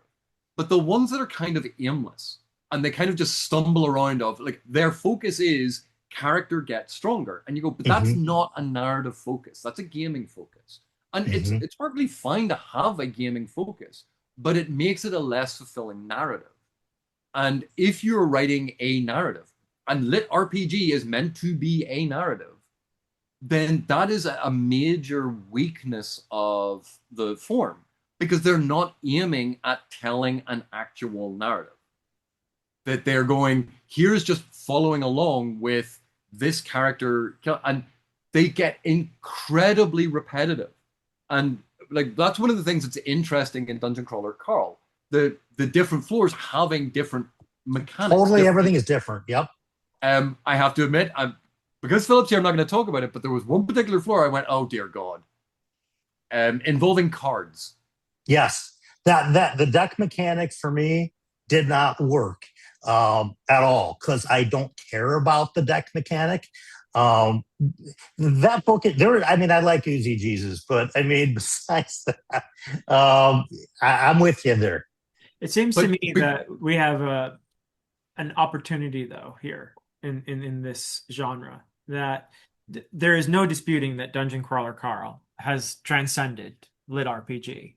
But the ones that are kind of aimless and they kind of just stumble around of like their focus is character gets stronger, and you go, but that's Mm-hmm. not a narrative focus. That's a gaming focus, and it's Mm-hmm. it's perfectly fine to have a gaming focus, but it makes it a less fulfilling narrative. And if you're writing a narrative, and lit RPG is meant to be a narrative, then that is a major weakness of the form because they're not aiming at telling an actual narrative. That they're going, here's just following along with this character, and they get incredibly repetitive. And like that's one of the things that's interesting in Dungeon Crawler Carl. The different floors having different mechanics, Totally, different. everything is different. Yep. I have to admit, because Philip's here, I'm not going to talk about it, but there was one particular floor I went, oh dear God, involving cards. Yes, that the deck mechanic for me did not work at all because I don't care about the deck mechanic. Um, that book, there. I mean, I like Uzi Jesus, but I mean, besides that, I'm with you there. It seems to But, me that we have an opportunity, though, here in this genre, that there is no disputing that Dungeon Crawler Carl has transcended lit RPG.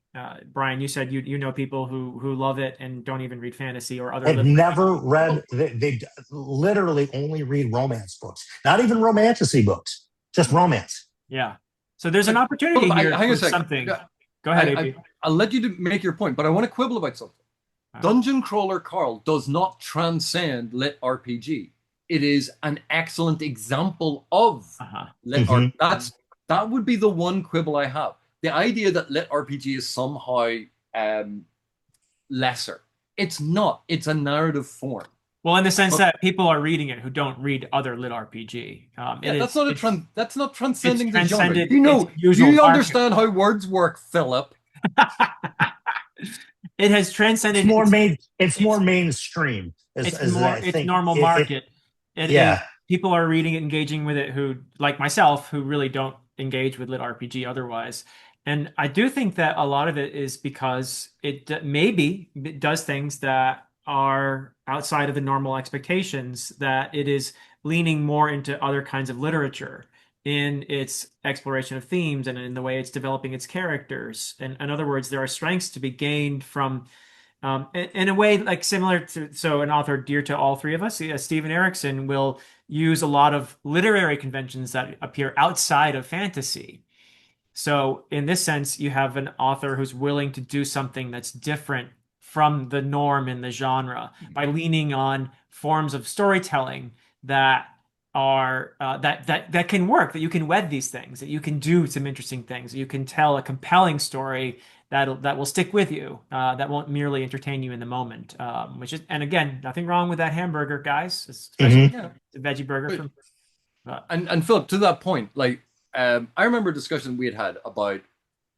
Brian, you said you know people who love it and don't even read fantasy or other Have literature. never read, they literally only read romance books, not even romantasy books, just romance. Yeah. So there's an Like, opportunity Philip, here hang a for second. something. Yeah, Go ahead, I, AP. I'll let you make your point, but I want to quibble about something. Dungeon Crawler Carl does not transcend lit RPG. It is an excellent example of Uh-huh. lit art. That would be the one quibble I have. The idea that lit RPG is somehow um, lesser. It's not. It's a narrative form. Well, in the sense But that people are reading it who don't read other lit RPG. yeah, that's not It's transcending the genre. transcended You its know, usual you market. understand how words work, Philip. It has transcended It's its more mainstream as I its think normal market. It is yeah. people are reading it, engaging with it who, like myself, who really don't engage with lit RPG otherwise. And I do think that a lot of it is because maybe it does things that are outside of the normal expectations, that it is leaning more into other kinds of literature in its exploration of themes and in the way it's developing its characters. And in other words, there are strengths to be gained from in a way like similar to an author dear to all three of us, Stephen Erickson will use a lot of literary conventions that appear outside of fantasy. So in this sense, you have an author who's willing to do something that's different from the norm in the genre by leaning on forms of storytelling that are that can work, that you can wed these things, that you can do some interesting things, that you can tell a compelling story that will stick with you, that won't merely entertain you in the moment. Which is, and again, nothing wrong with that hamburger, guys, especially Mhm. Yeah. the veggie burger But from. and Philip, to that point, like I remember a discussion we had about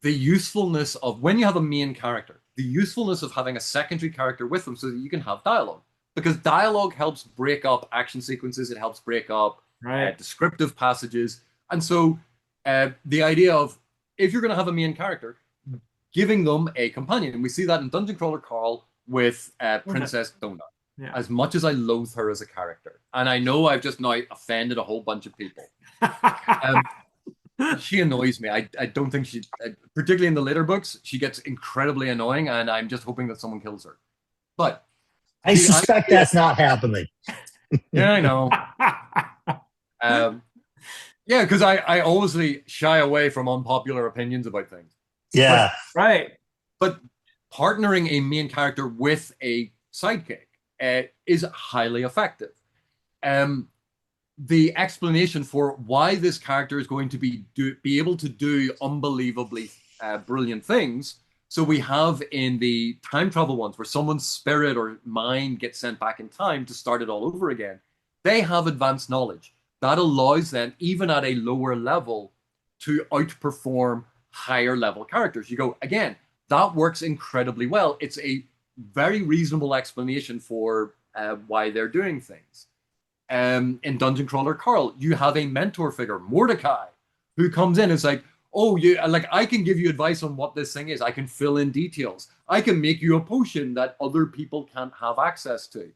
the usefulness of when you have a main character, the usefulness of having a secondary character with them so that you can have dialogue. Because dialogue helps break up action sequences, it helps break up Right. descriptive passages. And so the idea of if you're going to have a main character, giving them a companion. And we see that in Dungeon Crawler Carl with Princess Donut. Yeah. As much as I loathe her as a character, and I know I've just now offended a whole bunch of people, she annoys me. I don't think she, particularly in the later books, she gets incredibly annoying, and I'm just hoping that someone kills her. But I suspect that's not happening. yeah, I know. Yeah, because I always shy away from unpopular opinions about things. Yeah. Right. But partnering a main character with a sidekick is highly effective. The explanation for why this character is going to be able to do unbelievably brilliant things. So we have in the time travel ones where someone's spirit or mind gets sent back in time to start it all over again. They have advanced knowledge that allows them, even at a lower level, to outperform higher level characters. You go, again, that works incredibly well. It's a very reasonable explanation for why they're doing things. In Dungeon Crawler Carl, you have a mentor figure, Mordecai, who comes in and is like, oh, I can give you advice on what this thing is. I can fill in details. I can make you a potion that other people can't have access to.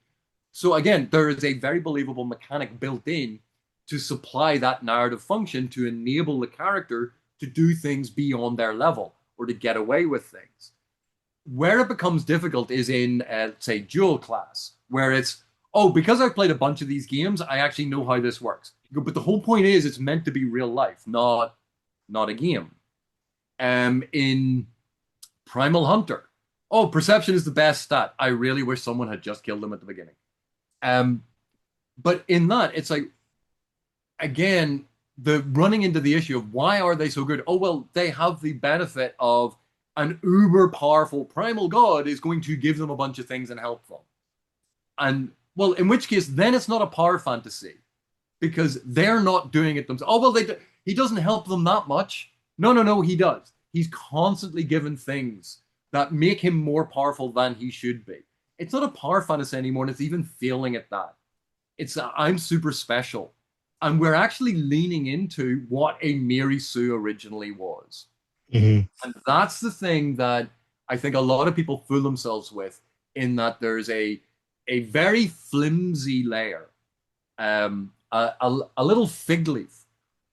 So again, there is a very believable mechanic built in to supply that narrative function to enable the character to do things beyond their level or to get away with things. Where it becomes difficult is in, say, dual class, where it's, oh, because I've played a bunch of these games, I actually know how this works. But the whole point is it's meant to be real life, not a game. In Primal Hunter, oh, perception is the best stat. I really wish someone had just killed them at the beginning. But in that, it's like, again, the running into the issue of why are they so good? Oh, well, they have the benefit of an uber powerful primal god is going to give them a bunch of things and help them. And, well, in which case, then it's not a power fantasy because they're not doing it themselves. Oh, well, he doesn't help them that much. No, he does. He's constantly given things that make him more powerful than he should be. It's not a power fantasy anymore, and it's even failing at that. It's I'm super special. And we're actually leaning into what a Mary Sue originally was. Mm-hmm. And that's the thing that I think a lot of people fool themselves with, in that there's a very flimsy layer, a little fig leaf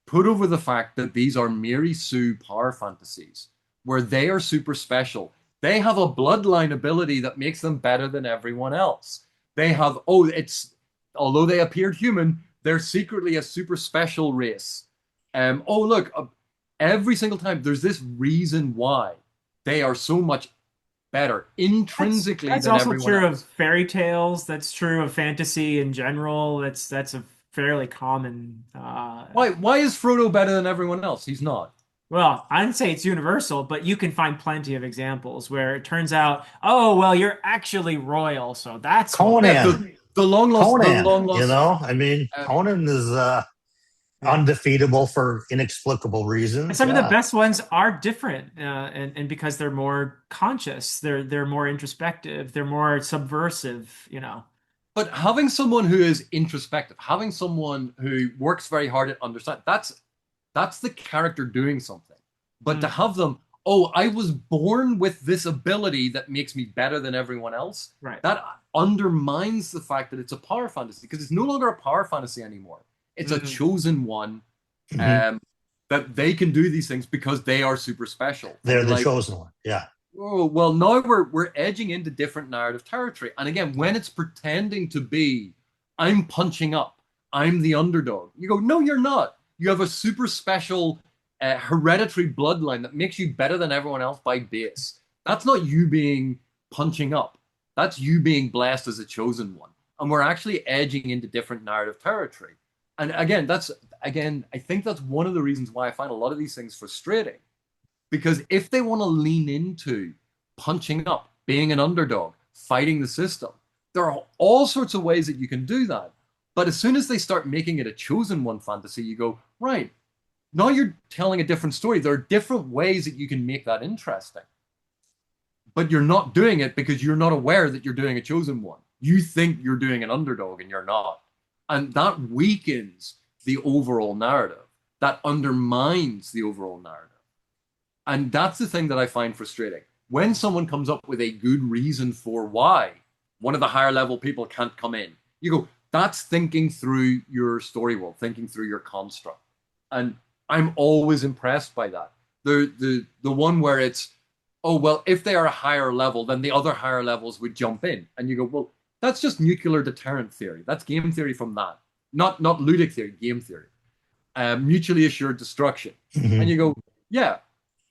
put over the fact that these are Mary Sue power fantasies where they are super special. They have a bloodline ability that makes them better than everyone else. They have, although they appeared human, they're secretly a super special race. Look, every single time there's this reason why they are so much better intrinsically That's than also everyone true else. of fairy tales. That's true of fantasy in general. That's a fairly common. Why is Frodo better than everyone else? He's not. Well, I didn't say it's universal, but you can find plenty of examples where it turns out, oh, well, you're actually royal, so that's why. Yeah, Conan. the Conan, long lost. I mean, Uh, Conan is Yeah. undefeatable for inexplicable And reasons. some of the Yeah. best ones are different, and because they're more conscious, they're more introspective, they're more subversive, you know. but having someone who is introspective, having someone who works very hard at understand, that's the character doing something. But to Mm, have them, oh, I was born with this ability that makes me better than everyone else, right. that undermines the fact that it's a power fantasy because it's no longer a power fantasy anymore. It's a Mm. chosen one, Mhm. um, that they can do these things because they are super special. And They're you're the like, chosen one. Yeah. oh, well, now we're edging into different narrative territory. And again, when it's pretending to be, I'm punching up, I'm the underdog. You go, no, you're not. You have a super special hereditary bloodline that makes you better than everyone else by base. That's not you being punching up. That's you being blessed as a chosen one. And we're actually edging into different narrative territory. And again, I think that's one of the reasons why I find a lot of these things frustrating because if they want to lean into punching up, being an underdog, fighting the system, there are all sorts of ways that you can do that. But as soon as they start making it a chosen one fantasy, you go, right, now you're telling a different story. There are different ways that you can make that interesting. But you're not doing it because you're not aware that you're doing a chosen one. You think you're doing an underdog and you're not. And that weakens the overall narrative. That undermines the overall narrative. And that's the thing that I find frustrating. When someone comes up with a good reason for why one of the higher level people can't come in, you go, that's thinking through your story world, thinking through your construct. And I'm always impressed by that. The one where it's, oh, well, if they are a higher level, then the other higher levels would jump in. And you go, well, that's just nuclear deterrent theory. That's game theory from that. Not ludic theory, game theory. Mutually assured destruction. And Mhm. you go, yeah,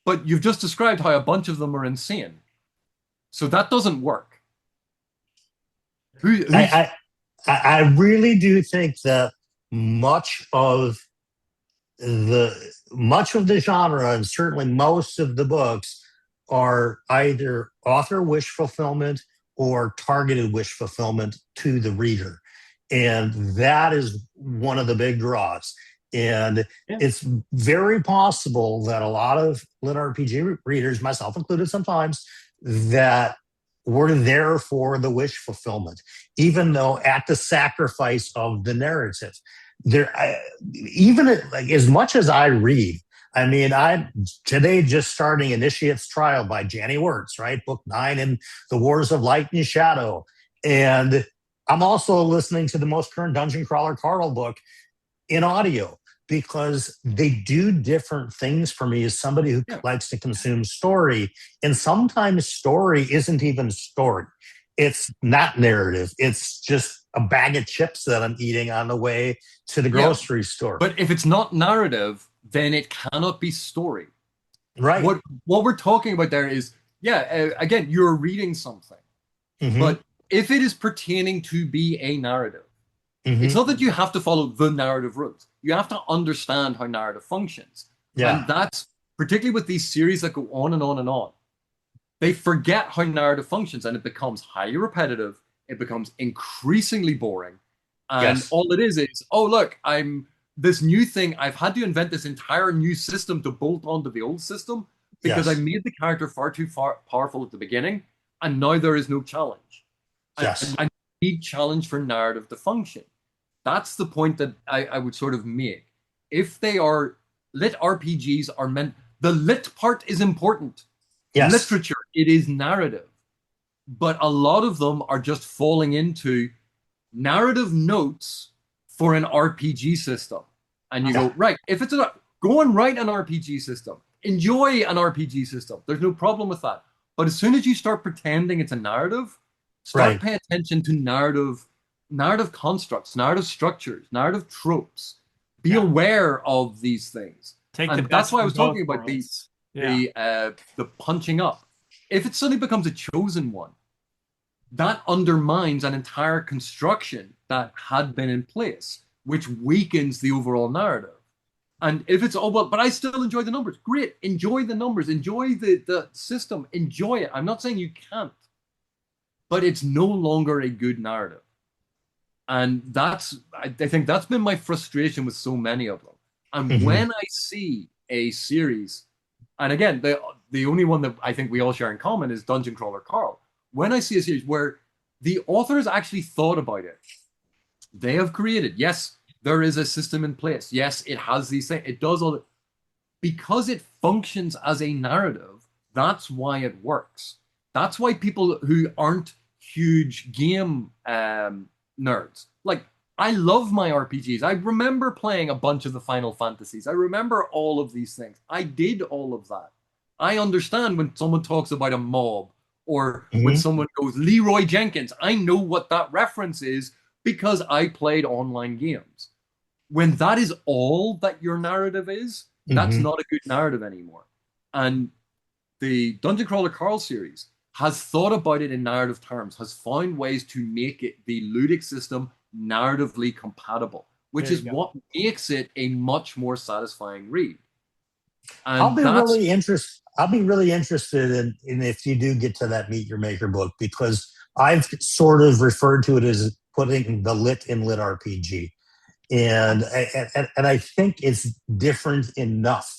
but you've just described how a bunch of them are insane. So that doesn't work. Who's I, I really do think that much of the genre and certainly most of the books are either author wish fulfillment or targeted wish fulfillment to the reader. And that is one of the big draws. And Yeah. it's very possible that a lot of lit RPG readers, myself included sometimes, that were there for the wish fulfillment, even though at the sacrifice of the narrative. There, even like as much as I read, I mean, I'm today just starting Initiate's Trial by Janny Wirtz, right? Book 9 in the Wars of Light and Shadow. And I'm also listening to the most current Dungeon Crawler Carl book in audio because they do different things for me as somebody who yeah, likes to consume story. And sometimes story isn't even story. It's not narrative. It's just a bag of chips that I'm eating on the way to the yeah. grocery store. But if it's not narrative, then it cannot be story. Right. What we're talking about there is, yeah, again, you're reading something. Mm-hmm. But if it is pertaining to be a narrative, it's Mm-hmm. not that you have to follow the narrative rules. You have to understand how narrative functions. Yeah. And that's particularly with these series that go on and on and on. They forget how narrative functions and it becomes highly repetitive. It becomes increasingly boring. And Yes. all it is, oh, look, I'm this new thing. I've had to invent this entire new system to bolt onto the old system because I Yes. made the character far too powerful at the beginning. And now there is no challenge. And Yes. I need challenge for narrative to function. That's the point that I would sort of make. If they are lit RPGs are meant, the lit part is important. Yes. Literature, it is narrative. But a lot of them are just falling into narrative notes for an RPG system. And you Yeah. go, right, if it's a go and write an RPG system. enjoy an RPG system. There's no problem with that. But as soon as you start pretending it's a narrative, start paying attention to narrative constructs, narrative structures, narrative tropes. Be aware of these things. And that's why I was talking about the punching up. If it suddenly becomes a chosen one, that undermines an entire construction that had been in place, which weakens the overall narrative. And if it's, oh, well, but I still enjoy the numbers. Great. Enjoy the numbers. Enjoy the system. Enjoy it. I'm not saying you can't, but it's no longer a good narrative. And I think that's been my frustration with so many of them. And when I see a series, and again, the only one that I think we all share in common is Dungeon Crawler Carl. When I see a series where the authors actually thought about it, they have created, yes, there is a system in place. Yes, it has these things. It does all that. Because it functions as a narrative, that's why it works. That's why people who aren't huge game nerds, like, I love my RPGs. I remember playing a bunch of the Final Fantasies. I remember all of these things. I did all of that. I understand when someone talks about a mob or when someone goes, Leroy Jenkins. I know what that reference is because I played online games. When that is all that your narrative is, that's not a good narrative anymore. And the Dungeon Crawler Carl series has thought about it in narrative terms, has found ways to make it the ludic system narratively compatible, which is what makes it a much more satisfying read. And I'll be really interested in if you do get to that Meet Your Maker book, because I've sort of referred to it as putting the lit in LitRPG. And I think it's different enough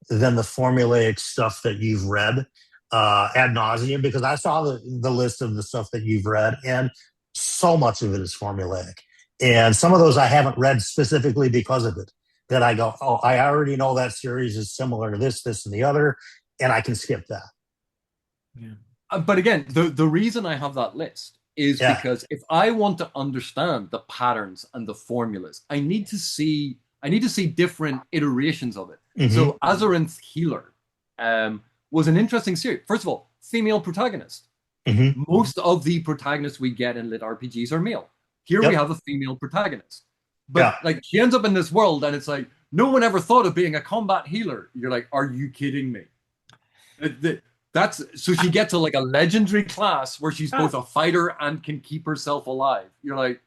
than the formulaic stuff that you've read ad nauseum, because I saw the list of the stuff that you've read, and so much of it is formulaic. And some of those I haven't read specifically because of it, that I go, oh, I already know that series is similar to this, and the other, and I can skip that. Yeah. But again, the reason I have that list is because if I want to understand the patterns and the formulas, I need to see different iterations of it. So Azarinth Healer was an interesting series. First of all, female protagonist. Most of the protagonists we get in lit RPGs are male. Here we have a female protagonist. But like, she ends up in this world and it's like, no one ever thought of being a combat healer. You're like, are you kidding me? So she gets to like a legendary class where she's both a fighter and can keep herself alive. You're like,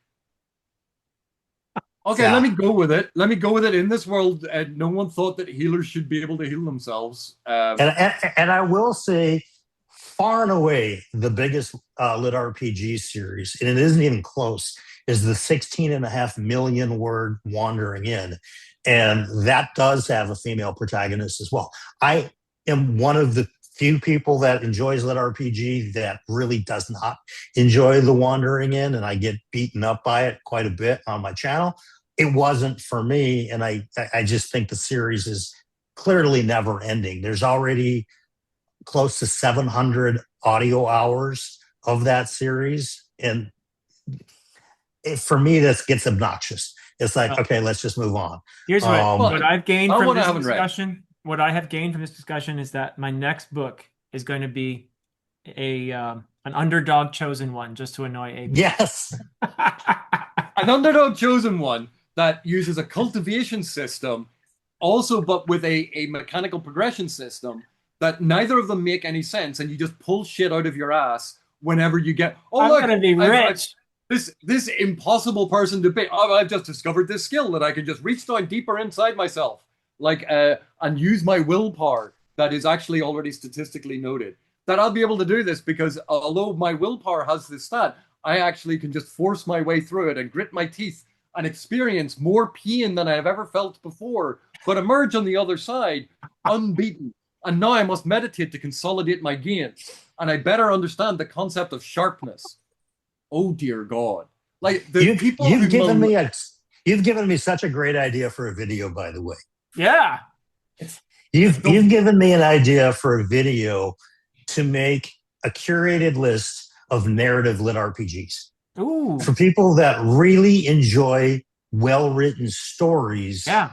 okay, let me go with it. Let me go with it in this world. And no one thought that healers should be able to heal themselves. And I will say, far and away, the biggest lit RPG series, and it isn't even close, is the 16.5 million word Wandering In. And that does have a female protagonist as well. I am one of the few people that enjoys lit RPG that really does not enjoy the Wandering In, and I get beaten up by it quite a bit on my channel. It wasn't for me, and I just think the series is clearly never ending. There's already close to 700 audio hours of that series, and for me, this gets obnoxious. It's like, okay, let's just move on. Here's what I've gained from this discussion. What I have gained from this discussion is that my next book is going to be an underdog chosen one, just to annoy AB. Yes. An underdog chosen one that uses a cultivation system, also, but with a mechanical progression system that neither of them make any sense, and you just pull shit out of your ass whenever you get, I'm gonna be rich. This impossible person to beat. Oh, I've just discovered this skill that I can just reach down deeper inside myself, and use my willpower that is actually already statistically noted. That I'll be able to do this because although my willpower has this stat, I actually can just force my way through it and grit my teeth and experience more pain than I have ever felt before, but emerge on the other side unbeaten. And now I must meditate to consolidate my gains. And I better understand the concept of sharpness. Oh dear God! Like you've given me such a great idea for a video, by the way. Yeah, you've given me an idea for a video to make a curated list of narrative lit RPGs. Ooh. For people that really enjoy well-written stories. Yeah.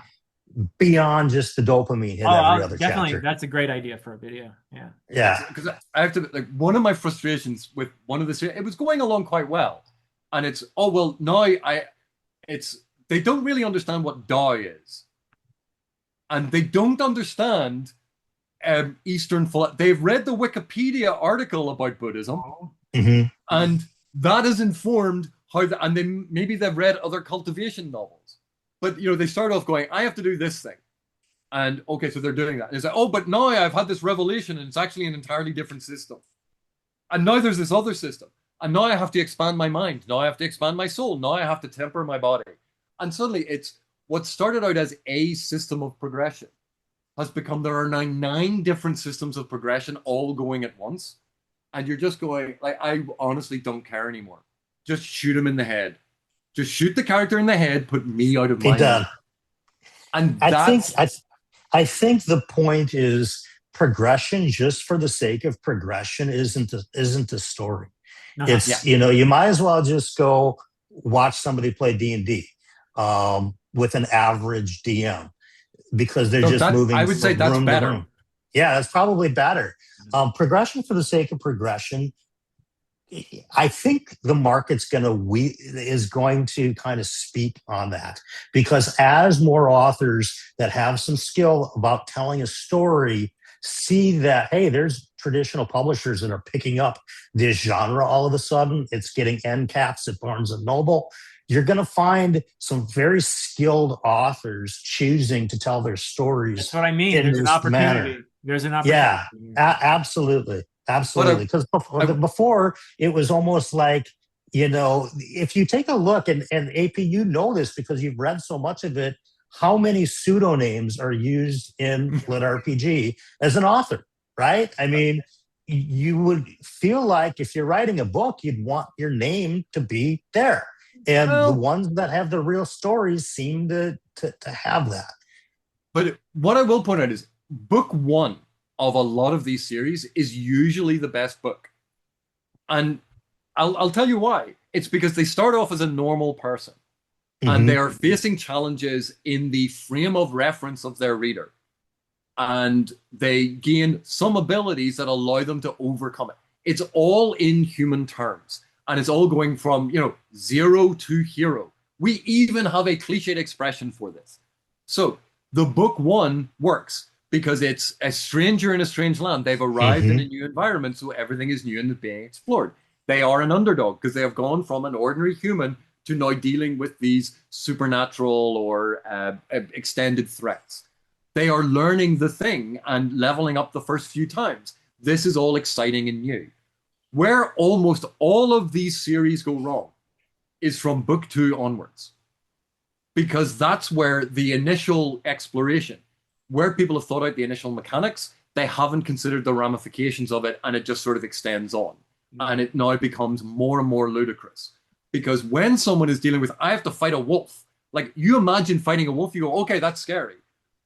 beyond just the dopamine hit Oh, every other definitely. chapter. That's a great idea for a video. Yeah. Yeah. Because I have to, like, one of my frustrations with one of the series, it was going along quite well, and it's, oh well, now it's they don't really understand what Tao is, and they don't understand Eastern philosophy. They've read the Wikipedia article about Buddhism, Hmm. and that is informed how and then maybe they've read other cultivation novels, but they start off going, I have to do this thing. And okay, so they're doing that. And it's like, oh, but now I've had this revelation and it's actually an entirely different system. And now there's this other system. And now I have to expand my mind. Now I have to expand my soul. Now I have to temper my body. And suddenly it's what started out as a system of progression has become there are now 9 different systems of progression all going at once. And you're just going, like, I honestly don't care anymore. Just shoot him in the head. Just shoot the character in the head, put me out of Be my done. And I think that's I think the point is progression just for the sake of progression isn't the story. yeah. It's you might as well just go watch somebody play D&D with an average DM because they're So just that moving I would say from that's room to better. room. Yeah, that's probably better. Progression for the sake of progression. I think the market's is going to kind of speak on that because as more authors that have some skill about telling a story see that, hey, there's traditional publishers that are picking up this genre all of a sudden, it's getting end caps at Barnes and Noble. You're going to find some very skilled authors choosing to tell their stories. That's what I mean. In There's an this opportunity. manner. There's an opportunity. Yeah, absolutely. Absolutely. Because before it was almost like, if you take a look, and AP, you know this because you've read so much of it, how many pseudonyms are used in LitRPG as an author, right? I mean, you would feel like if you're writing a book, you'd want your name to be there. And the ones that have the real stories seem to have that. But what I will point out is book 1 of a lot of these series is usually the best book. And I'll tell you why. It's because they start off as a normal person and they are facing challenges in the frame of reference of their reader. And they gain some abilities that allow them to overcome it. It's all in human terms. And it's all going from, 0 to hero. We even have a cliched expression for this. So the book 1 works because it's a stranger in a strange land. They've arrived in a new environment, so everything is new and being explored. They are an underdog because they have gone from an ordinary human to now dealing with these supernatural or extended threats. They are learning the thing and leveling up the first few times. This is all exciting and new. Where almost all of these series go wrong is from book 2 onwards. Because that's where the initial exploration, where people have thought out the initial mechanics, they haven't considered the ramifications of it, and it just sort of extends on. And it now becomes more and more ludicrous. Because when someone is dealing with, I have to fight a wolf, like you imagine fighting a wolf, you go, okay, that's scary.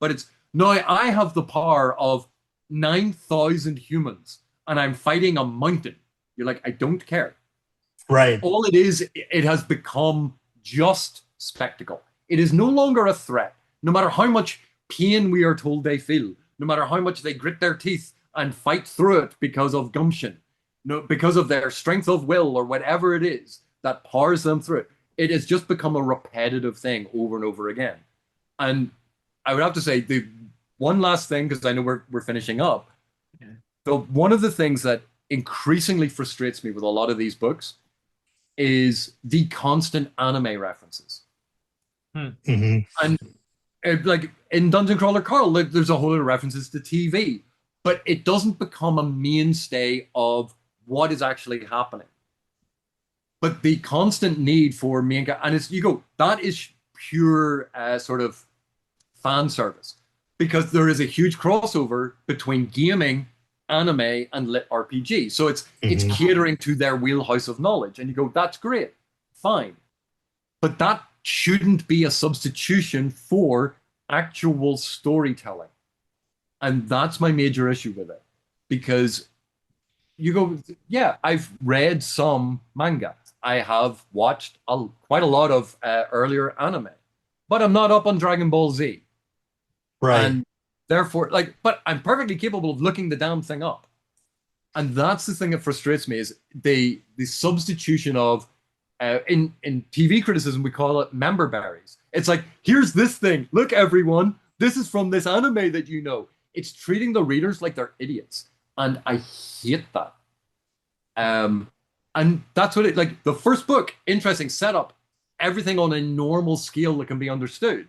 But it's, no, I have the power of 9,000 humans, and I'm fighting a mountain. You're like, I don't care. Right. All it is, it has become just spectacle. It is no longer a threat. No matter how much pain we are told they feel, no matter how much they grit their teeth and fight through it because of gumption, because of their strength of will or whatever it is that powers them through it, it has just become a repetitive thing over and over again. And I would have to say the one last thing, because I know we're finishing up. Yeah. So one of the things that increasingly frustrates me with a lot of these books is the constant anime references. And like in Dungeon Crawler Carl, there's a whole lot of references to TV, but it doesn't become a mainstay of what is actually happening. But the constant need for manga, and that is pure sort of fan service, because there is a huge crossover between gaming, anime, and lit RPG. So it's catering to their wheelhouse of knowledge, and you go, that's great, fine, but that shouldn't be a substitution for actual storytelling. And that's my major issue with it, because you go, yeah, I've read some manga, I have watched quite a lot of earlier anime, but I'm not up on Dragon Ball Z. Right. And therefore, like, but I'm perfectly capable of looking the damn thing up. And that's the thing that frustrates me is the substitution of in TV criticism we call it member berries. It's like, here's this thing. Look, everyone, this is from this anime that you know. It's treating the readers like they're idiots, and I hate that. Um, and that's what it like. The first book, interesting setup, everything on a normal scale that can be understood.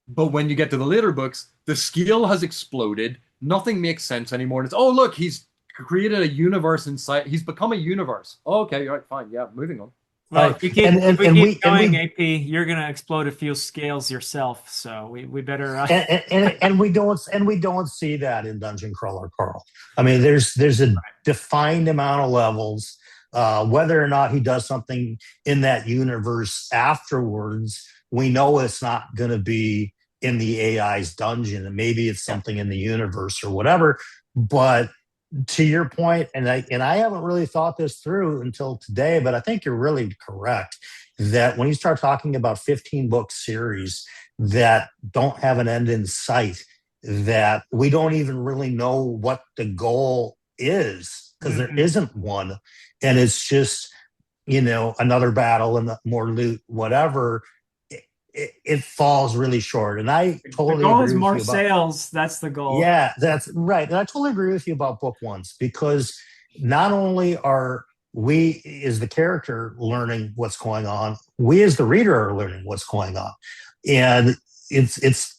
But when you get to the later books, the scale has exploded. Nothing makes sense anymore. And it's, oh, look, he's created a universe inside. He's become a universe. Oh, okay, all right, fine. Yeah, moving on. Well, Right. if, you keep, And if we and keep we and going, we AP, you're going to explode a few scales yourself. So we better. and we don't see that in Dungeon Crawler, Carl. I mean, there's a defined amount of levels. Whether or not he does something in that universe afterwards, we know it's not going to be in the AI's dungeon, and maybe it's something in the universe or whatever. But to your point, and I haven't really thought this through until today, but I think you're really correct that when you start talking about 15 book series that don't have an end in sight, that we don't even really know what the goal is because there isn't one, and it's just another battle and more loot, whatever. It falls really short, and I The totally goal is agree with more you about. sales. That's the goal. Yeah, that's right. And I totally agree with you about book ones because not only are we, as the character, learning what's going on, we, as the reader, are learning what's going on. And it's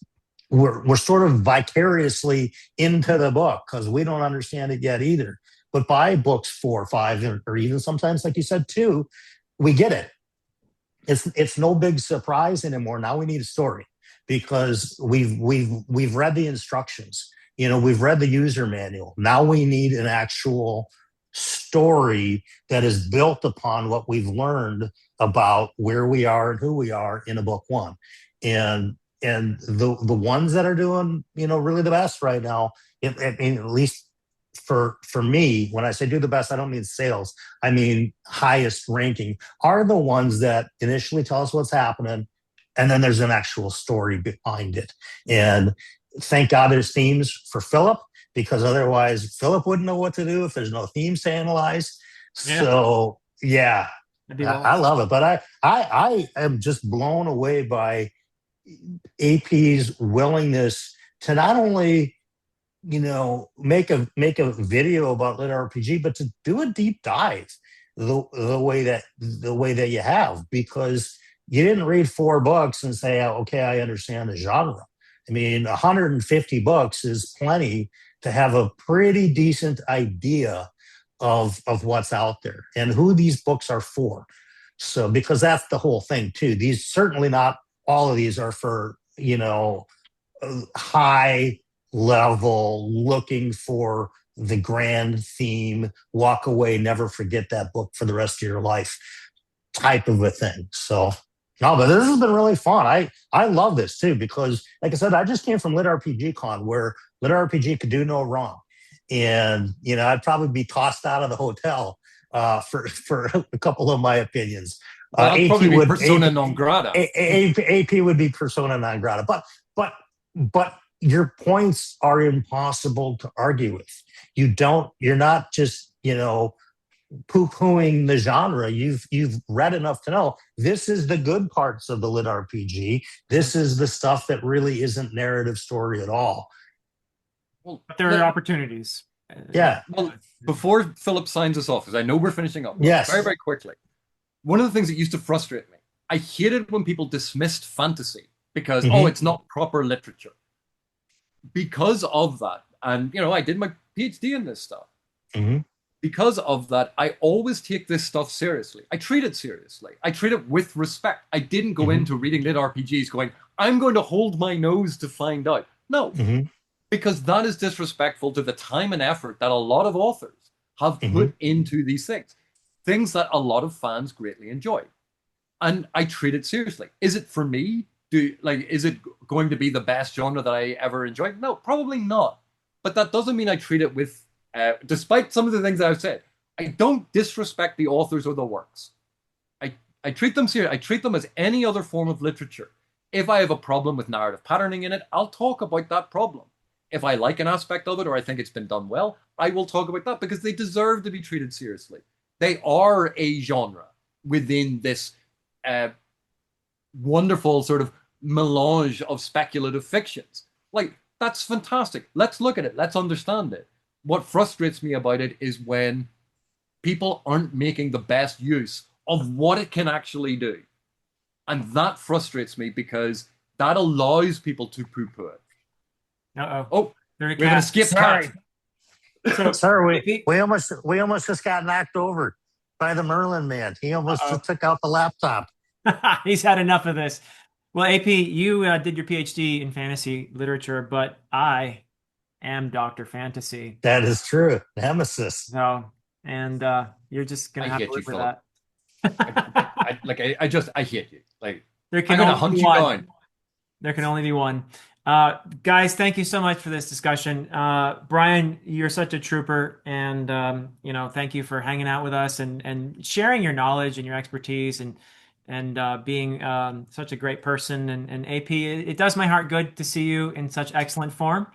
we're sort of vicariously into the book because we don't understand it yet either. But by books 4 or 5, or even sometimes, like you said, 2, we get it. It's no big surprise anymore. Now we need a story because we've read the instructions. We've read the user manual. Now we need an actual story that is built upon what we've learned about where we are and who we are in a book one. And the ones that are doing really the best right now, I mean, at least for me, when I say do the best, I don't mean sales. I mean highest ranking are the ones that initially tell us what's happening, and then there's an actual story behind it. And thank God there's themes for Philip, because otherwise Philip wouldn't know what to do if there's no themes to analyze. Yeah. So yeah, I lost. love it. But I am just blown away by AP's willingness to not only make a video about LitRPG, but to do a deep dive the way that you have, because you didn't read 4 books and say, oh, okay, I understand the genre. I mean, 150 books is plenty to have a pretty decent idea of what's out there and who these books are for. So, because that's the whole thing too. These, certainly not all of these are for, high level, looking for the grand theme, walk away, never forget that book for the rest of your life type of a thing. So, no, but this has been really fun. I love this too, because like I said, I just came from LitRPG Con where LitRPG could do no wrong. And, I'd probably be tossed out of the hotel for a couple of my opinions. That'd probably be persona AP, non grata. AP would be persona non grata. But your points are impossible to argue with. You're not just, poo-pooing the genre. You've read enough to know this is the good parts of the lit RPG. This is the stuff that really isn't narrative story at all. Well, But there are opportunities. Yeah. Well, before Philip signs us off, because I know we're finishing up, yes, very, very quickly. One of the things that used to frustrate me, I hated when people dismissed fantasy because, oh, it's not proper literature. Because of that, and I did my PhD in this stuff. Because of that, I always take this stuff seriously. I treat it seriously. I treat it with respect. I didn't go into reading lit RPGs going, I'm going to hold my nose to find out. No, because that is disrespectful to the time and effort that a lot of authors have put into these things that a lot of fans greatly enjoy. And I treat it seriously. Is it for me? Is it going to be the best genre that I ever enjoyed? No, probably not. But that doesn't mean I treat it with, despite some of the things that I've said, I don't disrespect the authors or the works. I treat them seriously. I treat them as any other form of literature. If I have a problem with narrative patterning in it, I'll talk about that problem. If I like an aspect of it or I think it's been done well, I will talk about that because they deserve to be treated seriously. They are a genre within this wonderful sort of melange of speculative fictions. Like, that's fantastic. Let's look at it. Let's understand it. What frustrates me about it is when people aren't making the best use of what it can actually do. And that frustrates me because that allows people to poo-poo it. Uh-oh. Oh, They're we have an escaped cat. Sorry, we almost just got knocked over by the Merlin man. He almost just took out the laptop. He's had enough of this. Well, AP, you did your PhD in fantasy literature, but I am Dr. Fantasy. That is true. Nemesis. So, and you're just gonna I have to hate you, live with Philip. that. I hate you. Like, There I'm can gonna only hunt be you one. down. There can only be one. Guys, thank you so much for this discussion. Brian, you're such a trooper, and thank you for hanging out with us and sharing your knowledge and your expertise and being such a great person. And AP, it does my heart good to see you in such excellent form.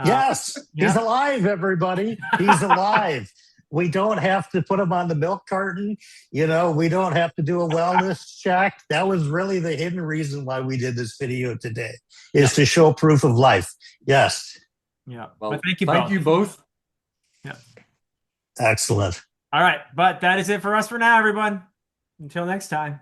Yes, yeah. he's alive, everybody. He's alive. We don't have to put him on the milk carton. We don't have to do a wellness check. That was really the hidden reason why we did this video today, is to show proof of life. Yes. Yeah. Well, but thank you thank both. you both. Yeah. Excellent. All right. But that is it for us for now, everyone. Until next time.